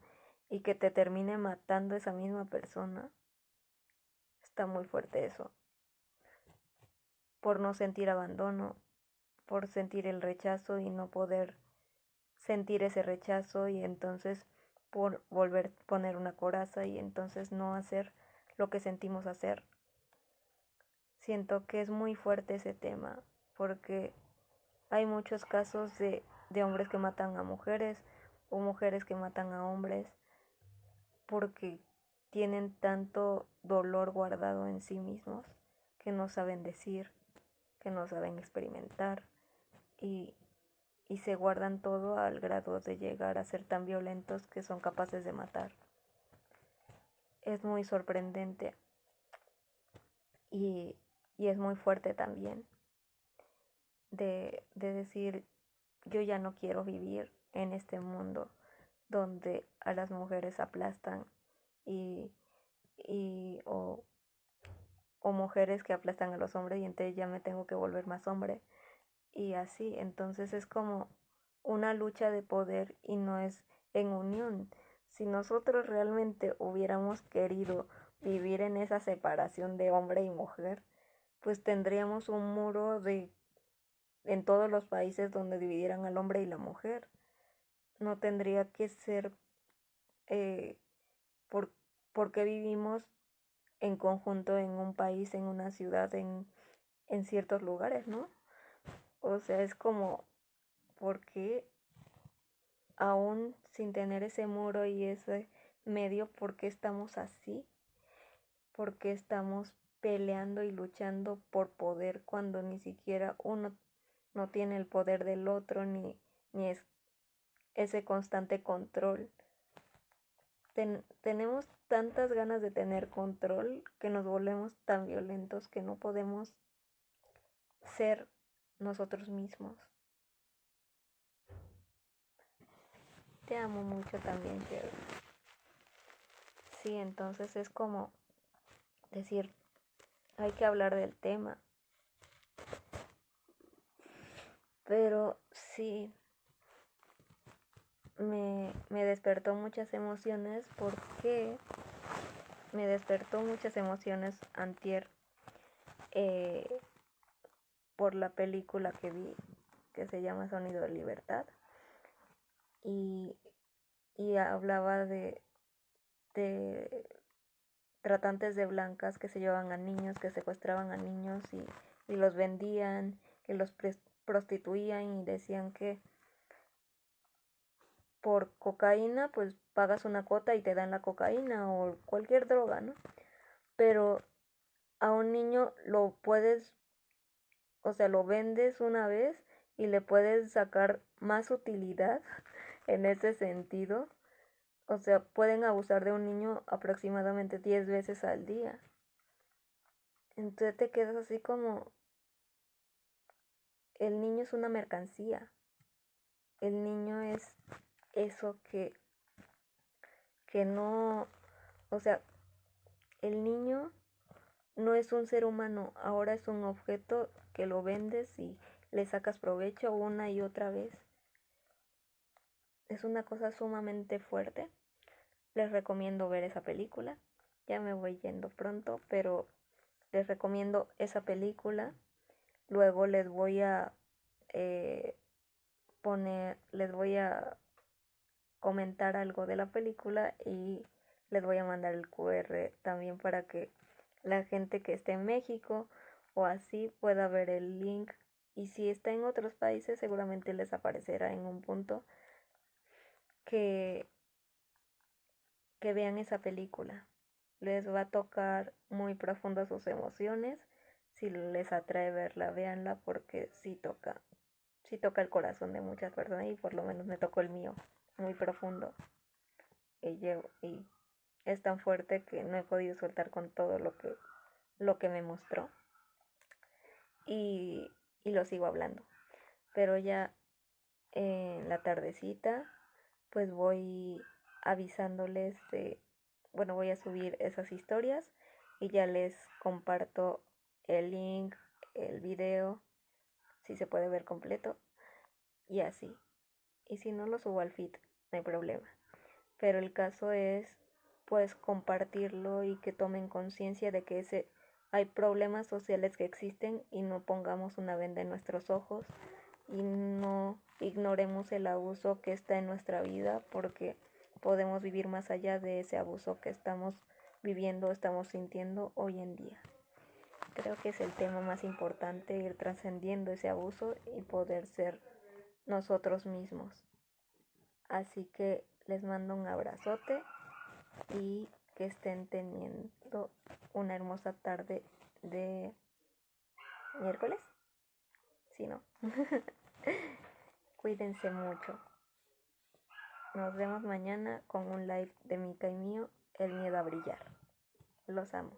y que te termine matando esa misma persona, está muy fuerte eso. Por no sentir abandono, por sentir el rechazo y no poder sentir ese rechazo y entonces por volver a poner una coraza y entonces no hacer lo que sentimos hacer. Siento que es muy fuerte ese tema porque hay muchos casos de hombres que matan a mujeres o mujeres que matan a hombres porque tienen tanto dolor guardado en sí mismos que no saben decir, que no saben experimentar y, y se guardan todo al grado de llegar a ser tan violentos que son capaces de matar. Es muy sorprendente y, y es muy fuerte también de decir yo ya no quiero vivir en este mundo donde a las mujeres aplastan y, y o mujeres que aplastan a los hombres y entonces ya me tengo que volver más hombre y así. Entonces es como una lucha de poder y no es en unión. Si nosotros realmente hubiéramos querido vivir en esa separación de hombre y mujer, pues tendríamos un muro en todos los países donde dividieran al hombre y la mujer. No tendría que ser eh, por, porque vivimos en conjunto en un país, en una ciudad, en ciertos lugares, ¿no? O sea, es como, porque aún sin tener ese muro y ese medio, ¿por qué estamos así? ¿Por qué estamos peleando y luchando por poder cuando ni siquiera uno no tiene el poder del otro ni es ese constante control? Tenemos tantas ganas de tener control que nos volvemos tan violentos que no podemos ser nosotros mismos. Te amo mucho también, Cheryl. Sí, entonces es como decir, hay que hablar del tema. Pero sí, me despertó muchas emociones porque me despertó muchas emociones antier eh, por la película que vi que se llama Sonido de Libertad y, y hablaba de tratantes de blancas que se llevaban a niños, que secuestraban a niños y los vendían, que los prostituían y decían por cocaína, pues pagas una cuota y te dan la cocaína o cualquier droga, ¿no? Pero a un niño lo puedes, o sea, lo vendes una vez y le puedes sacar más utilidad en ese sentido. O sea, pueden abusar de un niño aproximadamente 10 veces al día. Entonces te quedas así como, el niño es una mercancía. El niño es eso que no, o sea, el niño no es un ser humano, ahora es un objeto que lo vendes y le sacas provecho una y otra vez. Es una cosa sumamente fuerte. Les recomiendo ver esa película. Ya me voy yendo pronto, pero les recomiendo esa película. Luego eh, les voy a comentar algo de la película y les voy a mandar el QR también para que la gente que esté en México o así pueda ver el link. Y si está en otros países, seguramente les aparecerá en un punto que, que vean esa película. Les va a tocar muy profundo sus emociones. Si les atrae verla, véanla porque sí toca el corazón de muchas personas y por lo menos me tocó el mío, muy profundo. Y es tan fuerte que no he podido soltar con todo lo que me mostró. Y lo sigo hablando. Pero ya en la tardecita, pues voy avisándoles bueno, voy a subir esas historias y ya les comparto el link, el video, si se puede ver completo y así. Y si no, lo subo al feed, no hay problema. Pero el caso es pues compartirlo y que tomen conciencia de que hay problemas sociales que existen y no pongamos una venda en nuestros ojos y no ignoremos el abuso que está en nuestra vida porque podemos vivir más allá de ese abuso que estamos viviendo, estamos sintiendo hoy en día. Creo que es el tema más importante, ir trascendiendo ese abuso y poder ser nosotros mismos. Así que les mando un abrazote y que estén teniendo una hermosa tarde de miércoles. Si no. Cuídense mucho. Nos vemos mañana con un live de Mika y mío, El miedo a brillar. Los amo.